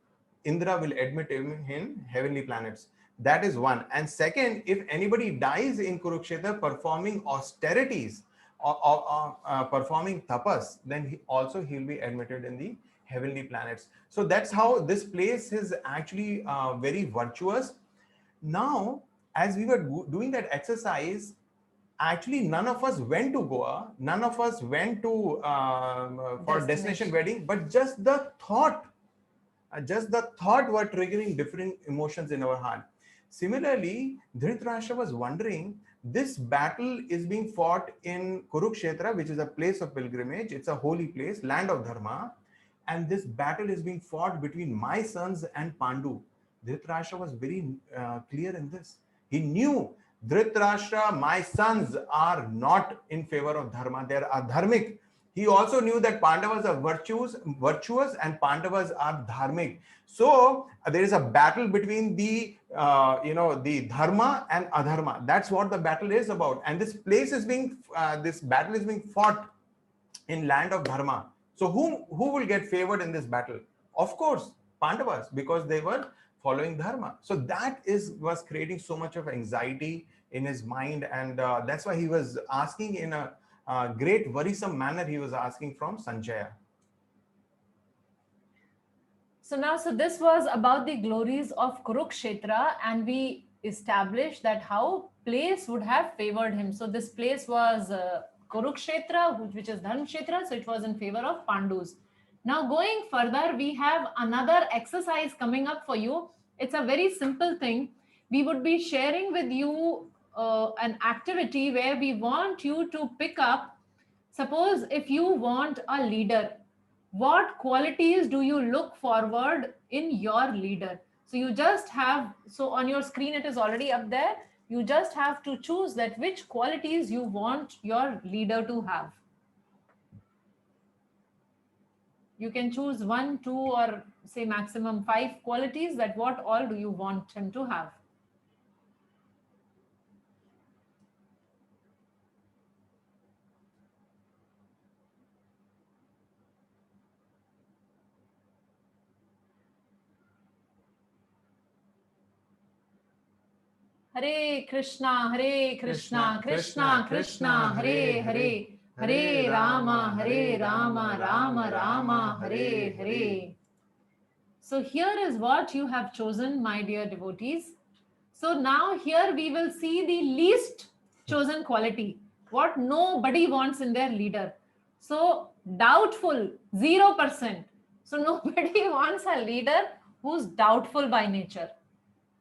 [SPEAKER 2] Indra will admit him in heavenly planets. That is one. And second, if anybody dies in Kurukshetra performing austerities or performing tapas, then he'll be admitted in the heavenly planets. So that's how this place is actually very virtuous. Now, as we were doing that exercise, actually none of us went to Goa, none of us went to for destination wedding, but just the thought were triggering different emotions in our heart. Similarly, Dhritarashtra was wondering, this battle is being fought in Kurukshetra, which is a place of pilgrimage. It's a holy place, land of Dharma. And this battle is being fought between my sons and Pandu. Dhritarashtra was very clear in this. He knew, Dhritarashtra, my sons are not in favor of Dharma. They are adharmic. He also knew that Pandavas are virtuous and Pandavas are dharmic. So there is a battle between the the Dharma and Adharma. That's what the battle is about. And this battle is being fought in land of Dharma. So who will get favored in this battle? Of course, Pandavas, because they were following Dharma. So that was creating so much of anxiety in his mind, and that's why he was asking in a great worrisome manner. He was asking from Sanjaya.
[SPEAKER 1] So this was about the glories of Kurukshetra, and we establish that how place would have favored him. So this place was Kurukshetra, which is Dharmkshetra, so it was in favor of Pandus. Now going further, we have another exercise coming up for you. It's a very simple thing. We would be sharing with you an activity where we want you to pick up, suppose if you want a leader, what qualities do you look forward in your leader? So you just have, so on your screen it is already up there, you just have to choose that which qualities you want your leader to have. You can choose 1, 2, or say maximum 5 qualities, that what all do you want him to have. Hare Krishna, Krishna Krishna, Hare Hare, Hare Rama, Rama Rama, Hare Hare. So here is what you have chosen, my dear devotees. So now here we will see the least chosen quality, what nobody wants in their leader. So doubtful, 0%. So nobody wants a leader who's doubtful by nature.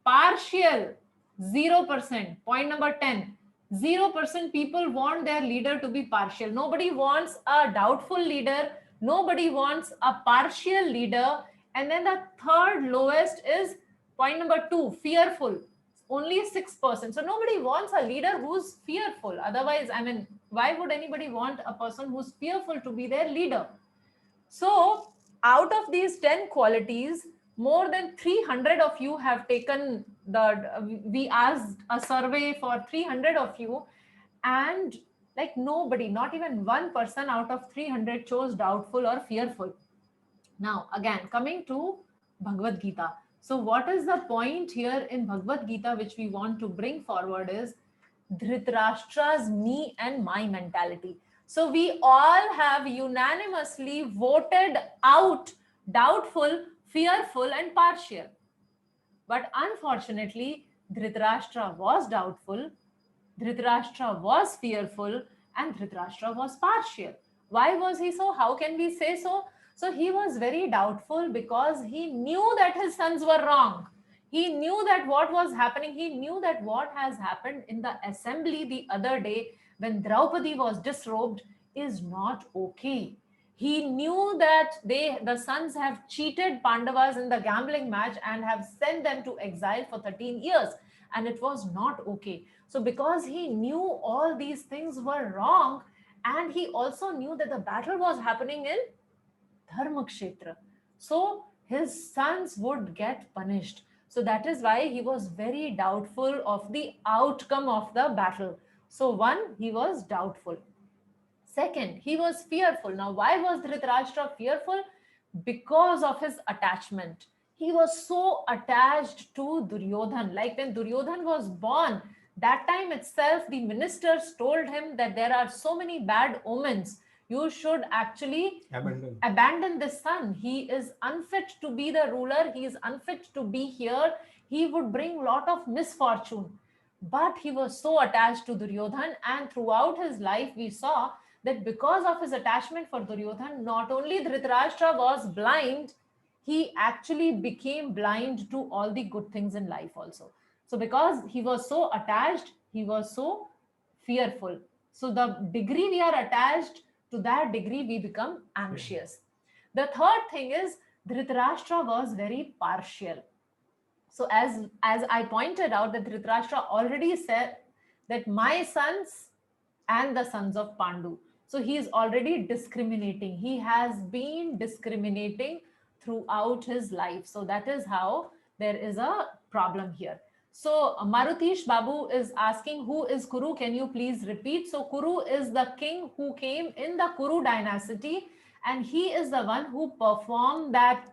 [SPEAKER 1] Partial, 0%. Point number 10. 0% people want their leader to be partial. Nobody wants a doubtful leader. Nobody wants a partial leader. And then the third lowest is point number 2, fearful. Only 6%. So nobody wants a leader who's fearful. Otherwise, I mean, why would anybody want a person who's fearful to be their leader? So out of these 10 qualities, more than 300 of you have taken we asked a survey for 300 of you, and like nobody, not even one person out of 300 chose doubtful or fearful. Now again, coming to Bhagavad Gita. So what is the point here in Bhagavad Gita which we want to bring forward is Dhritarashtra's me and my mentality. So we all have unanimously voted out doubtful, fearful, and partial. But unfortunately, Dhritarashtra was doubtful, Dhritarashtra was fearful, and Dhritarashtra was partial. Why was he so? How can we say so? So he was very doubtful because he knew that his sons were wrong. He knew that what was happening. He knew that what has happened in the assembly the other day when Draupadi was disrobed is not okay. He knew that the sons have cheated Pandavas in the gambling match and have sent them to exile for 13 years. And it was not okay. So because he knew all these things were wrong, and he also knew that the battle was happening in Dharmakshetra, so his sons would get punished. So that is why he was very doubtful of the outcome of the battle. So 1, he was doubtful. Second, he was fearful. Now, why was Dhritarashtra fearful? Because of his attachment. He was so attached to Duryodhan. Like when Duryodhan was born, that time itself, the ministers told him that there are so many bad omens. You should actually abandon this son. He is unfit to be the ruler. He is unfit to be here. He would bring a lot of misfortune. But he was so attached to Duryodhan, and throughout his life, we saw that because of his attachment for Duryodhan, not only Dhritarashtra was blind, he actually became blind to all the good things in life also. So because he was so attached, he was so fearful. So the degree we are attached, to that degree we become anxious. The third thing is Dhritarashtra was very partial. So as I pointed out, that Dhritarashtra already said that my sons and the sons of Pandu. So he is already discriminating. He has been discriminating throughout his life. So that is how there is a problem here. So Marutish Babu is asking, who is Kuru? Can you please repeat? So Kuru is the king who came in the Kuru dynasty, and he is the one who performed that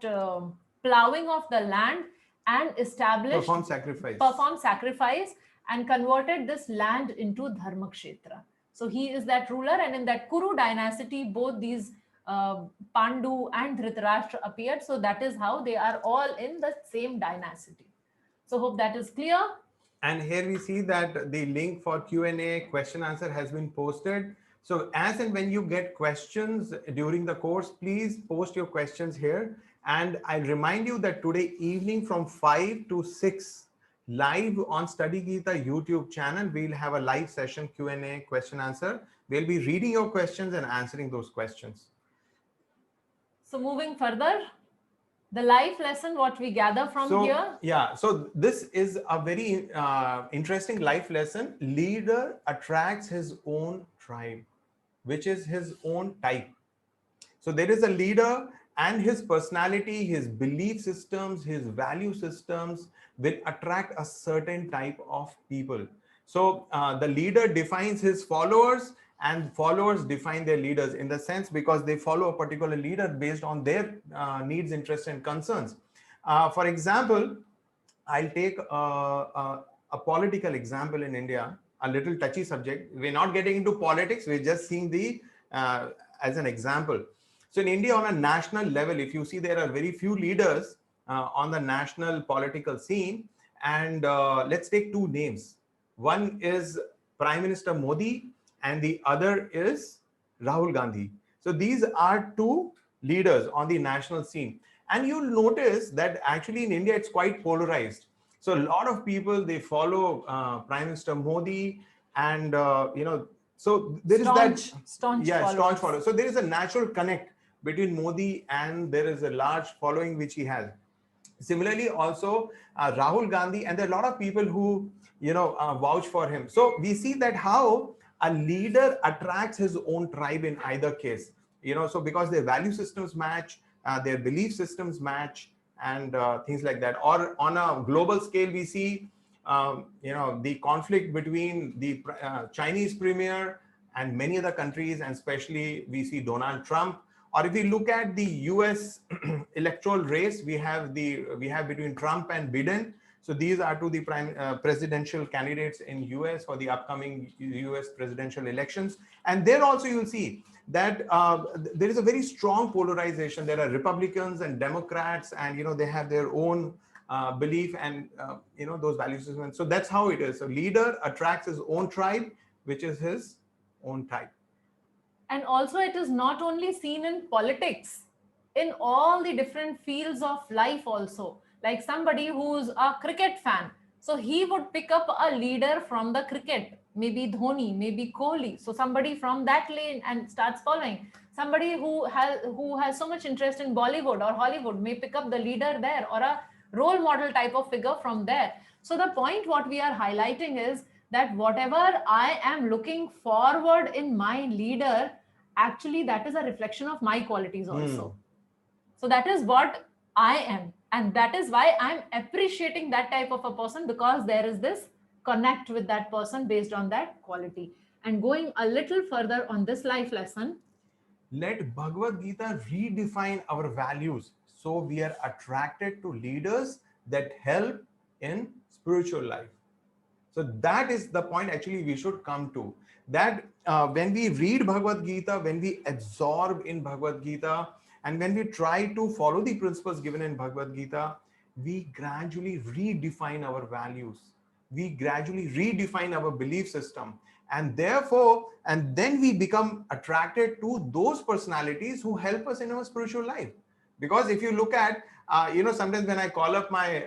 [SPEAKER 1] plowing of the land and established, performed sacrifice and converted this land into Dharmakshetra. So he is that ruler, and in that Kuru dynasty, both these Pandu and Dhritarashtra appeared. So that is how they are all in the same dynasty. So hope that is clear.
[SPEAKER 2] And here we see that the link for Q&A question answer has been posted. So as and when you get questions during the course, please post your questions here. And I remind you that today evening from 5 to 6 live on Study Geeta YouTube channel, we'll have a live session Q&A question answer. We'll be reading your questions and answering those questions.
[SPEAKER 1] So moving further, the life lesson, what we gather from here.
[SPEAKER 2] Yeah, so this is a very interesting life lesson. Leader attracts his own tribe, which is his own type. So there is a leader and his personality, his belief systems, his value systems will attract a certain type of people. So the leader defines his followers and followers define their leaders in the sense because they follow a particular leader based on their needs, interests, and concerns. For example, I'll take a political example in India, a little touchy subject. We're not getting into politics. We're just seeing the as an example. So in India, on a national level, if you see, there are very few leaders on the national political scene. And let's take two names. One is Prime Minister Modi and the other is Rahul Gandhi. So these are two leaders on the national scene. And you'll notice that actually in India, it's quite polarized. So a lot of people, they follow Prime Minister Modi and, so there is that
[SPEAKER 1] staunch
[SPEAKER 2] follow. So there is a natural connect between Modi and there is a large following which he has. Similarly, also Rahul Gandhi, and there are a lot of people who, vouch for him. So we see that how a leader attracts his own tribe in either case, so because their value systems match, their belief systems match, and things like that. Or on a global scale, we see, the conflict between the Chinese premier and many other countries, and especially we see Donald Trump. Or if we look at the US electoral race, we have between Trump and Biden. So these are two the presidential candidates in US for the upcoming US presidential elections. And there also you'll see that there is a very strong polarization. There are Republicans and Democrats, and they have their own belief and those values. So that's how it is. So leader attracts his own tribe, which is his own type.
[SPEAKER 1] And also it is not only seen in politics, in all the different fields of life also. Like somebody who's a cricket fan, so he would pick up a leader from the cricket, maybe Dhoni, maybe Kohli. So somebody from that lane and starts following. Somebody who has so much interest in Bollywood or Hollywood may pick up the leader there or a role model type of figure from there. So the point what we are highlighting is that whatever I am looking forward in my leader, actually that is a reflection of my qualities also. So that is what I am, and that is why I'm appreciating that type of a person, because there is this connect with that person based on that quality. And going a little further on this life lesson,
[SPEAKER 2] let Bhagavad Gita redefine our values so we are attracted to leaders that help in spiritual life. So that is the point actually we should come to, that when we read Bhagavad Gita, when we absorb in Bhagavad Gita, and when we try to follow the principles given in Bhagavad Gita, we gradually redefine our values. We gradually redefine our belief system. And then we become attracted to those personalities who help us in our spiritual life. Because if you look at, sometimes when I call up my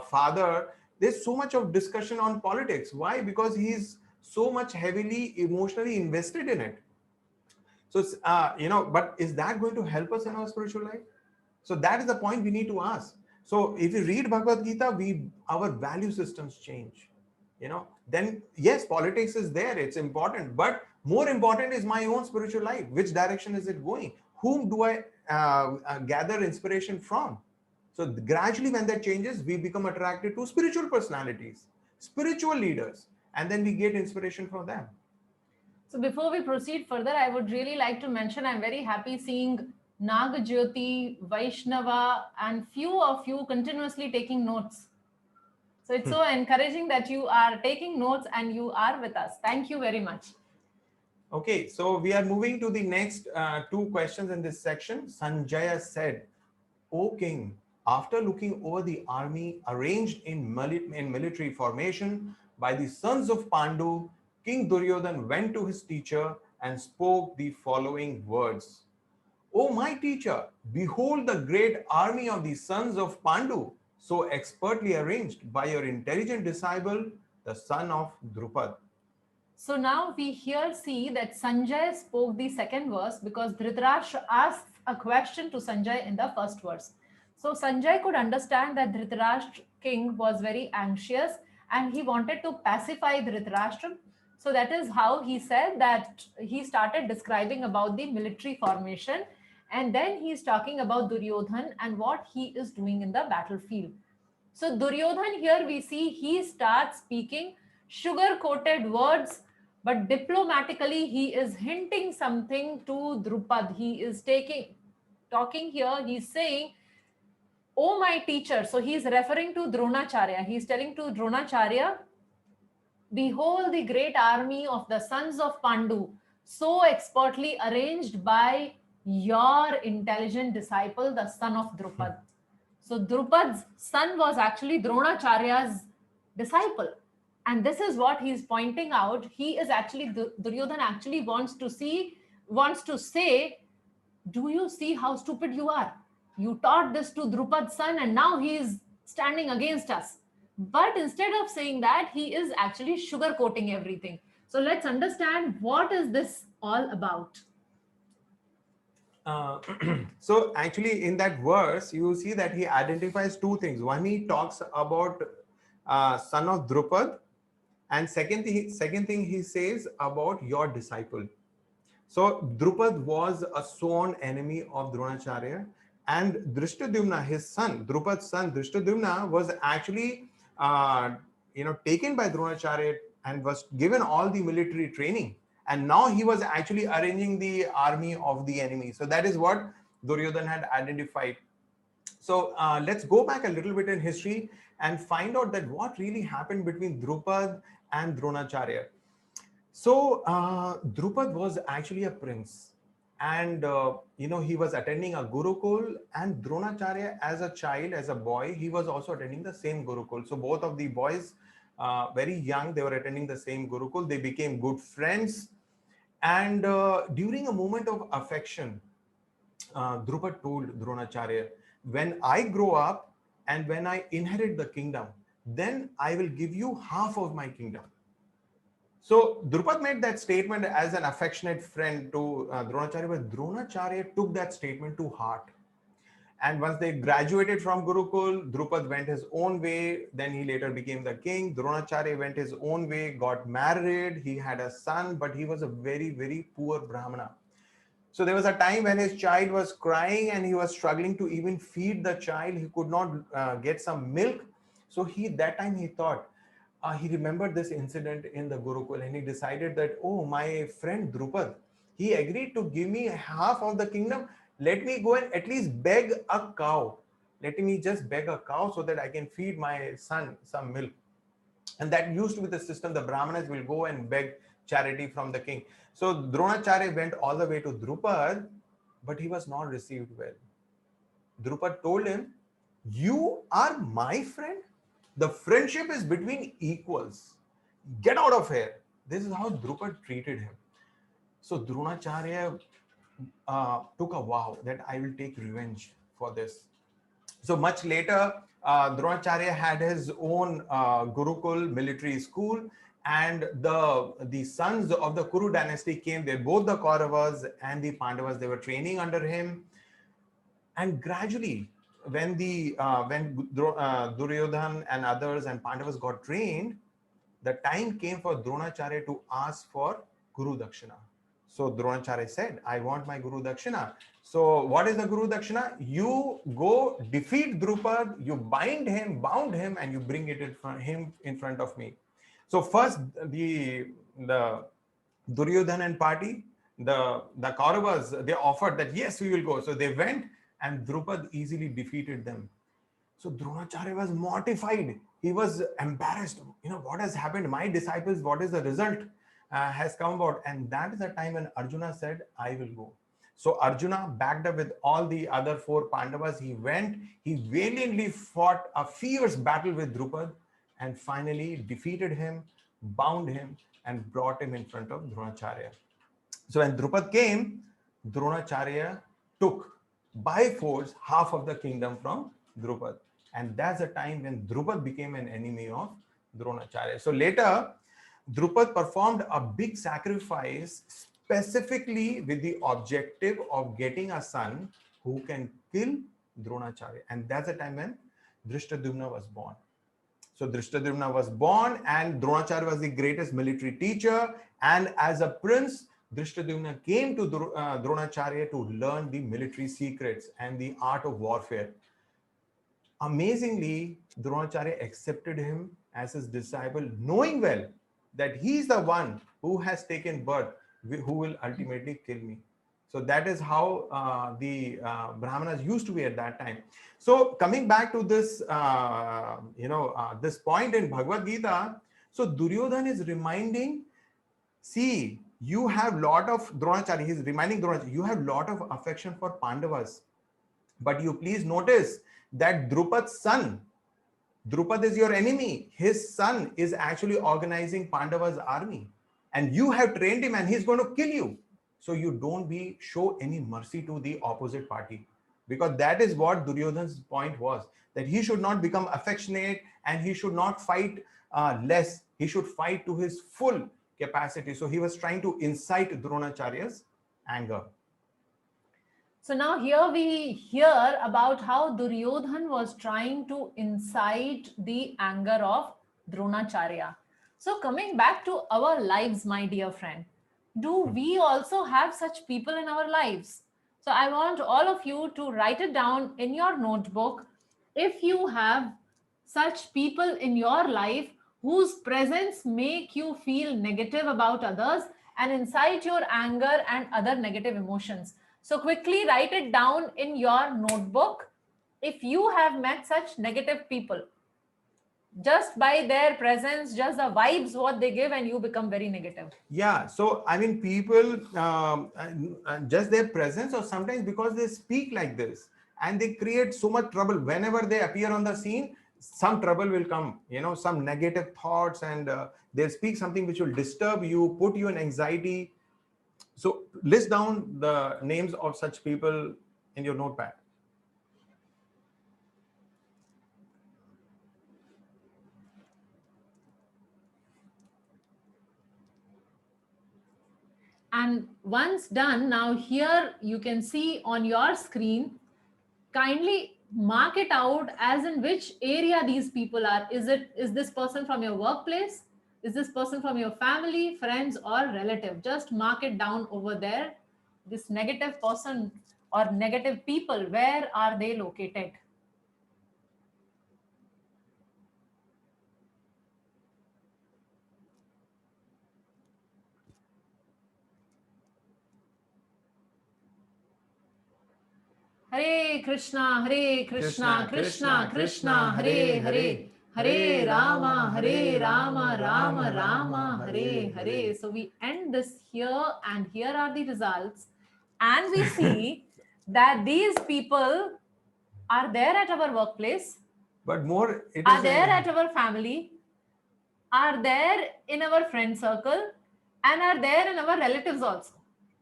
[SPEAKER 2] father, there's so much of discussion on politics. Why? Because he's so much heavily emotionally invested in it. So, but is that going to help us in our spiritual life? So that is the point we need to ask. So if you read Bhagavad Gita, our value systems change. Then yes, politics is there, it's important, but more important is my own spiritual life. Which direction is it going? Whom do I gather inspiration from? So gradually when that changes, we become attracted to spiritual personalities, spiritual leaders, and then we get inspiration from them.
[SPEAKER 1] So before we proceed further, I would really like to mention, I'm very happy seeing Nagajyoti, Vaishnava, and few of you continuously taking notes. So it's so encouraging that you are taking notes and you are with us. Thank you very much.
[SPEAKER 2] Okay, so we are moving to the next two questions in this section. Sanjaya said, "O king, after looking over the army arranged in military formation, by the sons of Pandu, King Duryodhan went to his teacher and spoke the following words. O my teacher, behold the great army of the sons of Pandu, so expertly arranged by your intelligent disciple, the son of Drupad.
[SPEAKER 1] So now we here see that Sanjay spoke the second verse because Dhritarashtra asked a question to Sanjay in the first verse. So Sanjay could understand that Dhritarashtra king was very anxious and he wanted to pacify Dhritarashtra. So that is how he said that he started describing about the military formation, and then he is talking about Duryodhan and what he is doing in the battlefield. So Duryodhan here we see he starts speaking sugar coated words, but diplomatically he is hinting something to Drupad. He is talking here, he's saying, oh my teacher. So he's referring to Dronacharya. He's telling to Dronacharya, behold the great army of the sons of Pandu, so expertly arranged by your intelligent disciple, the son of Drupad. So Drupad's son was actually Dronacharya's disciple. And this is what he's pointing out. He is actually, Duryodhan actually wants to say, do you see how stupid you are? You taught this to Drupad's son and now he is standing against us. But instead of saying that, he is actually sugarcoating everything. So let's understand what is this all about.
[SPEAKER 2] So actually in that verse, you see that he identifies two things. One, he talks about son of Drupad, and second thing he says about your disciple. So Drupad was a sworn enemy of Dronacharya, and Drishtadyumna, his son, Drupad's son Drishtadyumna, was actually taken by Dronacharya and was given all the military training. And now he was actually arranging the army of the enemy. So that is what Duryodhan had identified. So let's go back a little bit in history and find out that what really happened between Drupad and Dronacharya. So Drupad was actually a prince, and he was attending a Gurukul, and Dronacharya as a child, as a boy, he was also attending the same Gurukul. So both of the boys, very young, they were attending the same Gurukul. They became good friends. And during a moment of affection, Drupad told Dronacharya, when I grow up and when I inherit the kingdom, then I will give you half of my kingdom. So Drupad made that statement as an affectionate friend to Dronacharya, but Dronacharya took that statement to heart. And once they graduated from Gurukul, Drupad went his own way. Then he later became the king. Dronacharya went his own way, got married. He had a son, but he was a very, very poor Brahmana. So there was a time when his child was crying and he was struggling to even feed the child. He could not get some milk. So that time he thought, he remembered this incident in the Gurukul, and he decided that, oh, my friend Drupad, he agreed to give me half of the kingdom. Let me go and at least beg a cow. Let me just beg a cow so that I can feed my son some milk. And that used to be the system. The Brahmanas will go and beg charity from the king. So Dronacharya went all the way to Drupad, but he was not received well. Drupad told him, you are my friend? The friendship is between equals. Get out of here. This is how Drupad treated him. So Dronacharya took a vow that I will take revenge for this. So much later, Dronacharya had his own Gurukul military school, and the sons of the Kuru dynasty came there. Both the Kauravas and the Pandavas, they were training under him. And gradually, when Duryodhan and others and Pandavas got trained, the time came for Dronacharya to ask for Guru Dakshina. So Dronacharya said, I want my Guru Dakshina. So what is the Guru Dakshina? You go defeat Drupad, you bound him, and you bring it in front of me. So first, the Duryodhan and party, the Kauravas, they offered that, yes, we will go. So they went, and Drupad easily defeated them. So Dronacharya was mortified. He was embarrassed. What has happened? My disciples, what is the result has come about? And that is the time when Arjuna said, I will go. So Arjuna, backed up with all the other 4 Pandavas, he went, he valiantly fought a fierce battle with Drupad, and finally defeated him, bound him, and brought him in front of Dronacharya. So when Drupad came, Dronacharya took by force half of the kingdom from Drupad. And that's the time when Drupad became an enemy of Dronacharya. So later, Drupad performed a big sacrifice specifically with the objective of getting a son who can kill Dronacharya. And that's the time when Drishtadyumna was born. So Drishtadyumna was born, and Dronacharya was the greatest military teacher. And as a prince, Drishtadyumna came to Dronacharya to learn the military secrets and the art of warfare. Amazingly, Dronacharya accepted him as his disciple, knowing well that he is the one who has taken birth, who will ultimately kill me. So that is how the Brahmanas used to be at that time. So coming back to this, this point in Bhagavad Gita, so Duryodhana is reminding, see, you have lot of Dronacharya, he's reminding Dronacharya, you have lot of affection for Pandavas. But you please notice that Drupad's son, Drupad is your enemy. His son is actually organizing Pandava's army. And you have trained him and he's going to kill you. So you don't show any mercy to the opposite party. Because that is what Duryodhana's point was. That he should not become affectionate and he should not fight less. He should fight to his full capacity. So he was trying to incite Dronacharya's anger.
[SPEAKER 1] So now here we hear about how Duryodhan was trying to incite the anger of Dronacharya. So coming back to our lives, my dear friend, do we also have such people in our lives? So I want all of you to write it down in your notebook. If you have such people in your life whose presence make you feel negative about others and incite your anger and other negative emotions. So quickly write it down in your notebook. If you have met such negative people, just by their presence, just the vibes what they give, and you become very negative.
[SPEAKER 2] Yeah, so I mean, people, just their presence, or sometimes because they speak like this and they create so much trouble. Whenever they appear on the scene, some trouble will come, some negative thoughts, and they'll speak something which will disturb you, put you in anxiety. So list down the names of such people in your notepad.
[SPEAKER 1] And once done, now here you can see on your screen, kindly mark it out as in which area these people are. Is this person from your workplace? Is this person from your family, friends, or relative? Just mark it down over there. This negative person or negative people, where are they located? Hare Krishna, Krishna Krishna, Hare Hare. Hare Rama, Rama Rama, Hare Hare. So we end this here, and here are the results. And we see that these people are there at our workplace,
[SPEAKER 2] but more
[SPEAKER 1] are there at our family, are there in our friend circle, and are there in our relatives also.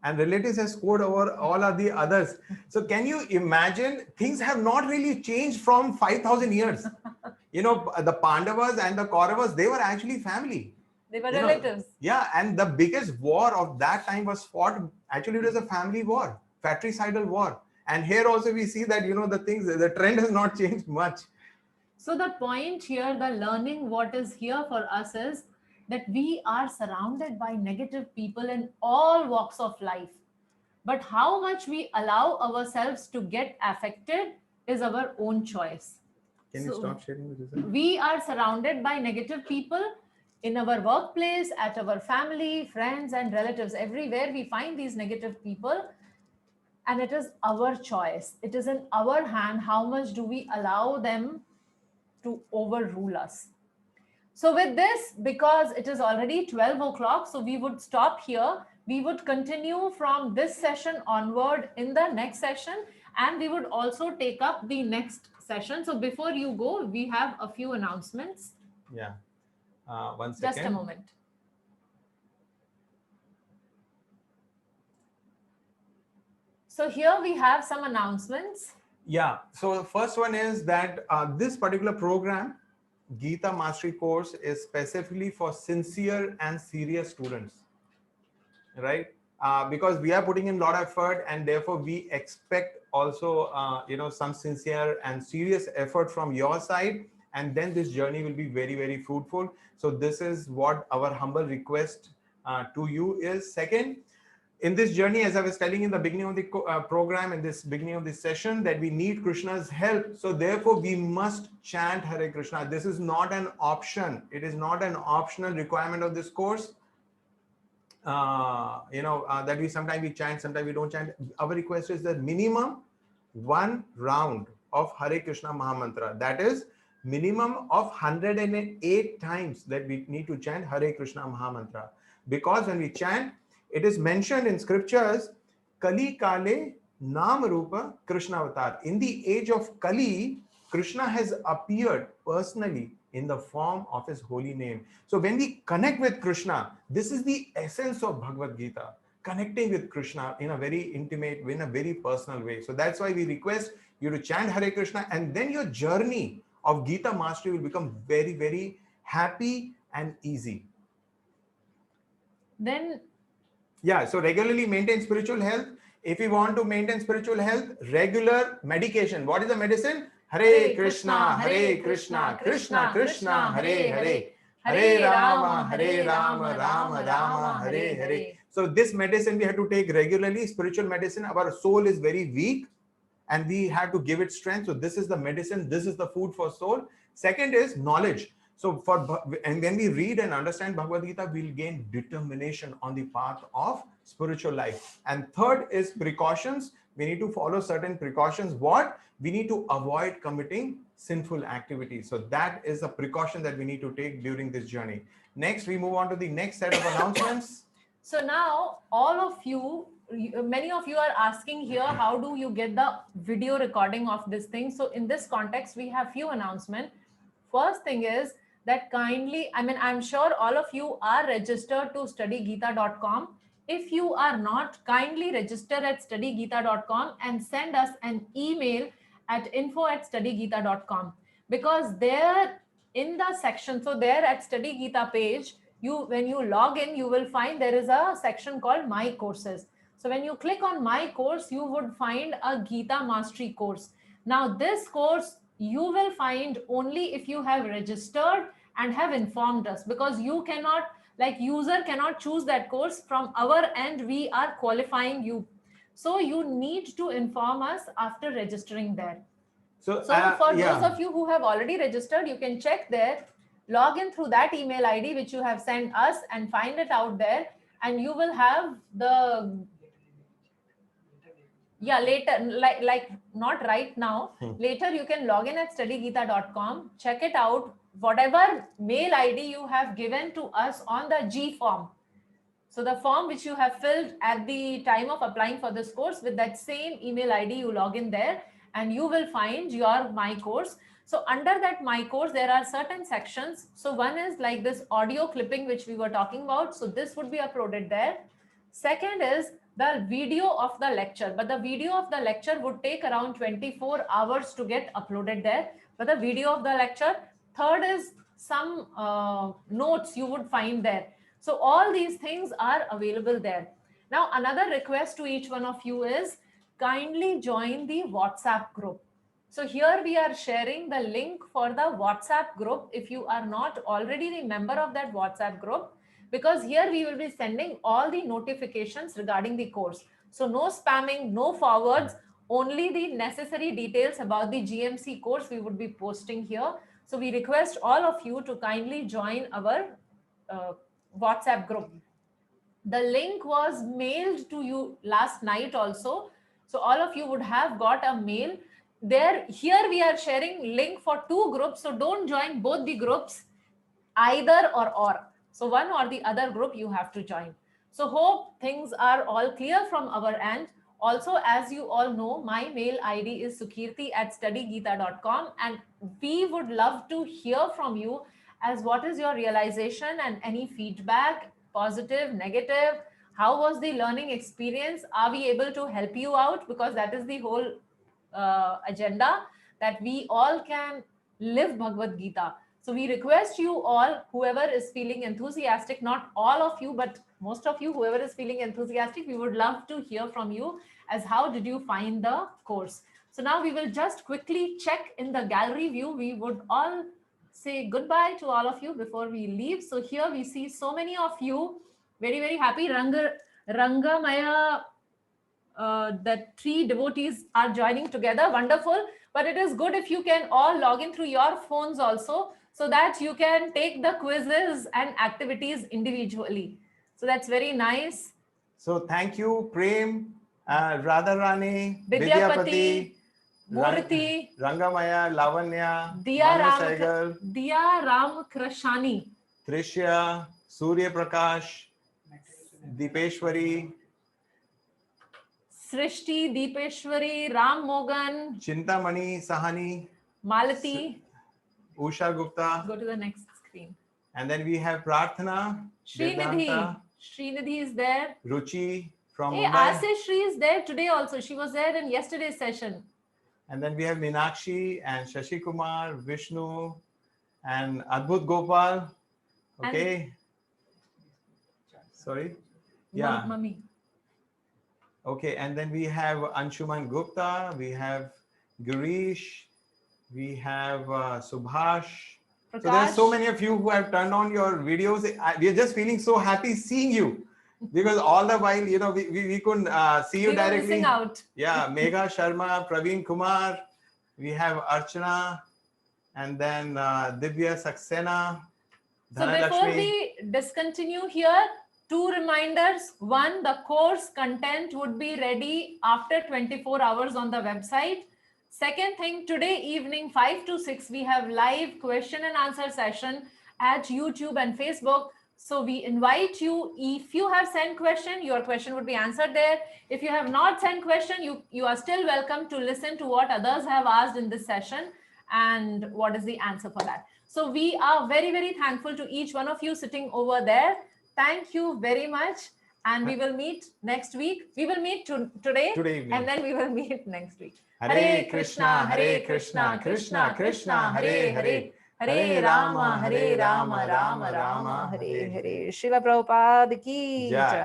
[SPEAKER 2] And relatives have scored over all of the others. So can you imagine, things have not really changed from 5,000 years. The Pandavas and the Kauravas, they were actually family.
[SPEAKER 1] They were relatives.
[SPEAKER 2] Yeah, and the biggest war of that time was fought, actually it was a family war, fratricidal war. And here also we see that, the trend has not changed much.
[SPEAKER 1] So the point here, the learning what is here for us is that we are surrounded by negative people in all walks of life. But how much we allow ourselves to get affected is our own choice.
[SPEAKER 2] Can you stop sharing the result?
[SPEAKER 1] We are surrounded by negative people in our workplace, at our family, friends, and relatives. Everywhere we find these negative people, and it is our choice. It is in our hand how much do we allow them to overrule us. So with this, because it is already 12 o'clock, so we would stop here. We would continue from this session onward in the next session, and we would also take up the next session. So before you go, we have a few announcements.
[SPEAKER 2] Yeah. One second.
[SPEAKER 1] Just a moment. So here we have some announcements.
[SPEAKER 2] Yeah. So the first one is that this particular program, Gita Mastery course, is specifically for sincere and serious students, right? Because we are putting in a lot of effort, and therefore we expect also, some sincere and serious effort from your side, and then this journey will be very, very fruitful. So this is what our humble request to you is. Second, in this journey, as I was telling in the beginning of the program, in this beginning of this session, that we need Krishna's help. So therefore, we must chant Hare Krishna. This is not an option. It is not an optional requirement of this course. That we sometimes we chant, sometimes we don't chant. Our request is that minimum one round of Hare Krishna Mahamantra. That is minimum of 108 times that we need to chant Hare Krishna Mahamantra. Because when we chant, it is mentioned in scriptures, Kali Kale Nam Rupa Krishna Avatar. In the age of Kali, Krishna has appeared personally in the form of his holy name. So when we connect with Krishna, this is the essence of Bhagavad Gita, connecting with Krishna in a very intimate, in a very personal way. So that's why we request you to chant Hare Krishna, and then your journey of Gita mastery will become very, very happy and easy.
[SPEAKER 1] Then,
[SPEAKER 2] yeah, so regularly maintain spiritual health. If you want to maintain spiritual health, regular medication. What is the medicine? Hare Krishna, Hare Krishna, Krishna Krishna, Hare Hare, Hare Rama, Rama Rama, Hare Hare. So this medicine we have to take regularly, spiritual medicine. Our soul is very weak and we have to give it strength. So this is the medicine, this is the food for soul. Second is knowledge. So and when we read and understand Bhagavad Gita, we'll gain determination on the path of spiritual life. And third is precautions. We need to follow certain precautions. What? We need to avoid committing sinful activities. So that is a precaution that we need to take during this journey. Next, we move on to the next set of announcements.
[SPEAKER 1] So now all of you, many of you are asking here, how do you get the video recording of this thing? So in this context, we have few announcements. First thing is that kindly, I'm sure all of you are registered to studygita.com. If you are not, kindly register at studygita.com and send us an email at info@studygita.com, because there in the section, so there at Study Gita page, when you log in, you will find there is a section called My Courses. So when you click on My Course, you would find a Gita Mastery course. Now this course you will find only if you have registered and have informed us, because you cannot, like user cannot choose that course. From our end, we are qualifying you. So you need to inform us after registering there. So for those of you who have already registered, you can check there, log in through that email ID which you have sent us and find it out there, and you will have the, yeah, later, like not right now, later you can log in at studygita.com, check it out, whatever mail ID you have given to us on the G form. So the form which you have filled at the time of applying for this course, with that same email ID, you log in there and you will find your My Course. So under that My Course, there are certain sections. So one is like this audio clipping, which we were talking about. So this would be uploaded there. Second is the video of the lecture, but the video of the lecture would take around 24 hours to get uploaded there. But the video of the lecture. Third is some notes you would find there. So all these things are available there. Now, another request to each one of you is kindly join the WhatsApp group. So here we are sharing the link for the WhatsApp group if you are not already the member of that WhatsApp group, because here we will be sending all the notifications regarding the course. So no spamming, no forwards, only the necessary details about the GMC course we would be posting here. So we request all of you to kindly join our WhatsApp group. The link was mailed to you last night also. So all of you would have got a mail there. Here we are sharing link for 2 groups. So don't join both the groups, either or. So one or the other group you have to join. So hope things are all clear from our end. Also, as you all know, my mail ID is sukirti@studygita.com, and we would love to hear from you as what is your realization and any feedback, positive, negative. How was the learning experience? Are we able to help you out? Because that is the whole agenda, that we all can live Bhagavad Gita. So we request you all, whoever is feeling enthusiastic, not all of you, but most of you, whoever is feeling enthusiastic, we would love to hear from you as how did you find the course. So now we will just quickly check in the gallery view. We would all say goodbye to all of you before we leave. So here we see so many of you, very, very happy. Rangamaya, that 3 devotees are joining together. Wonderful. But it is good if you can all log in through your phones also, so that you can take the quizzes and activities individually. So that's very nice.
[SPEAKER 2] So thank you, Prem, Radharani,
[SPEAKER 1] Vidyapati, Murthy,
[SPEAKER 2] Rangamaya, Lavanya,
[SPEAKER 1] Diya Ramkrishani,
[SPEAKER 2] Trishya, Surya Prakash, Deepeshwari,
[SPEAKER 1] Srishti, Deepeshwari, Ram Mogan,
[SPEAKER 2] Chintamani Sahani,
[SPEAKER 1] Malati.
[SPEAKER 2] Usha Gupta.
[SPEAKER 1] Go to the next screen.
[SPEAKER 2] And then we have Prarthana,
[SPEAKER 1] Srinidhi. Srinidhi is there.
[SPEAKER 2] Ruchi from
[SPEAKER 1] Hey,
[SPEAKER 2] Mumbai.
[SPEAKER 1] Ashish Shri is there today also. She was there in yesterday's session.
[SPEAKER 2] And then we have Meenakshi and Shashi Kumar, Vishnu, and Adbhut Gopal. Okay. Sorry. Yeah.
[SPEAKER 1] Mummy.
[SPEAKER 2] Okay. And then we have Anshuman Gupta. We have Girish. We have Subhash.
[SPEAKER 1] Prakash.
[SPEAKER 2] So there are so many of you who have turned on your videos. We are just feeling so happy seeing you, because all the while, you know, we couldn't see you directly.
[SPEAKER 1] Missing out.
[SPEAKER 2] Yeah, Megha Sharma, Praveen Kumar. We have Archana, and then Divya Saxena.
[SPEAKER 1] So before we discontinue here, 2 reminders. 1, the course content would be ready after 24 hours on the website. Second thing, today evening 5 to 6, we have live question and answer session at YouTube and Facebook. So we invite you, if you have sent question, your question would be answered there. If you have not sent question, you are still welcome to listen to what others have asked in this session and what is the answer for that. So we are very, very thankful to each one of you sitting over there. Thank you very much. And we will meet next week. We will meet today
[SPEAKER 2] evening.
[SPEAKER 1] And then we will meet next week.
[SPEAKER 2] Hare Krishna, Krishna Krishna, Hare Hare. Hare Rama, Rama Rama, Hare Hare.
[SPEAKER 1] Srila Prabhupada ki jai.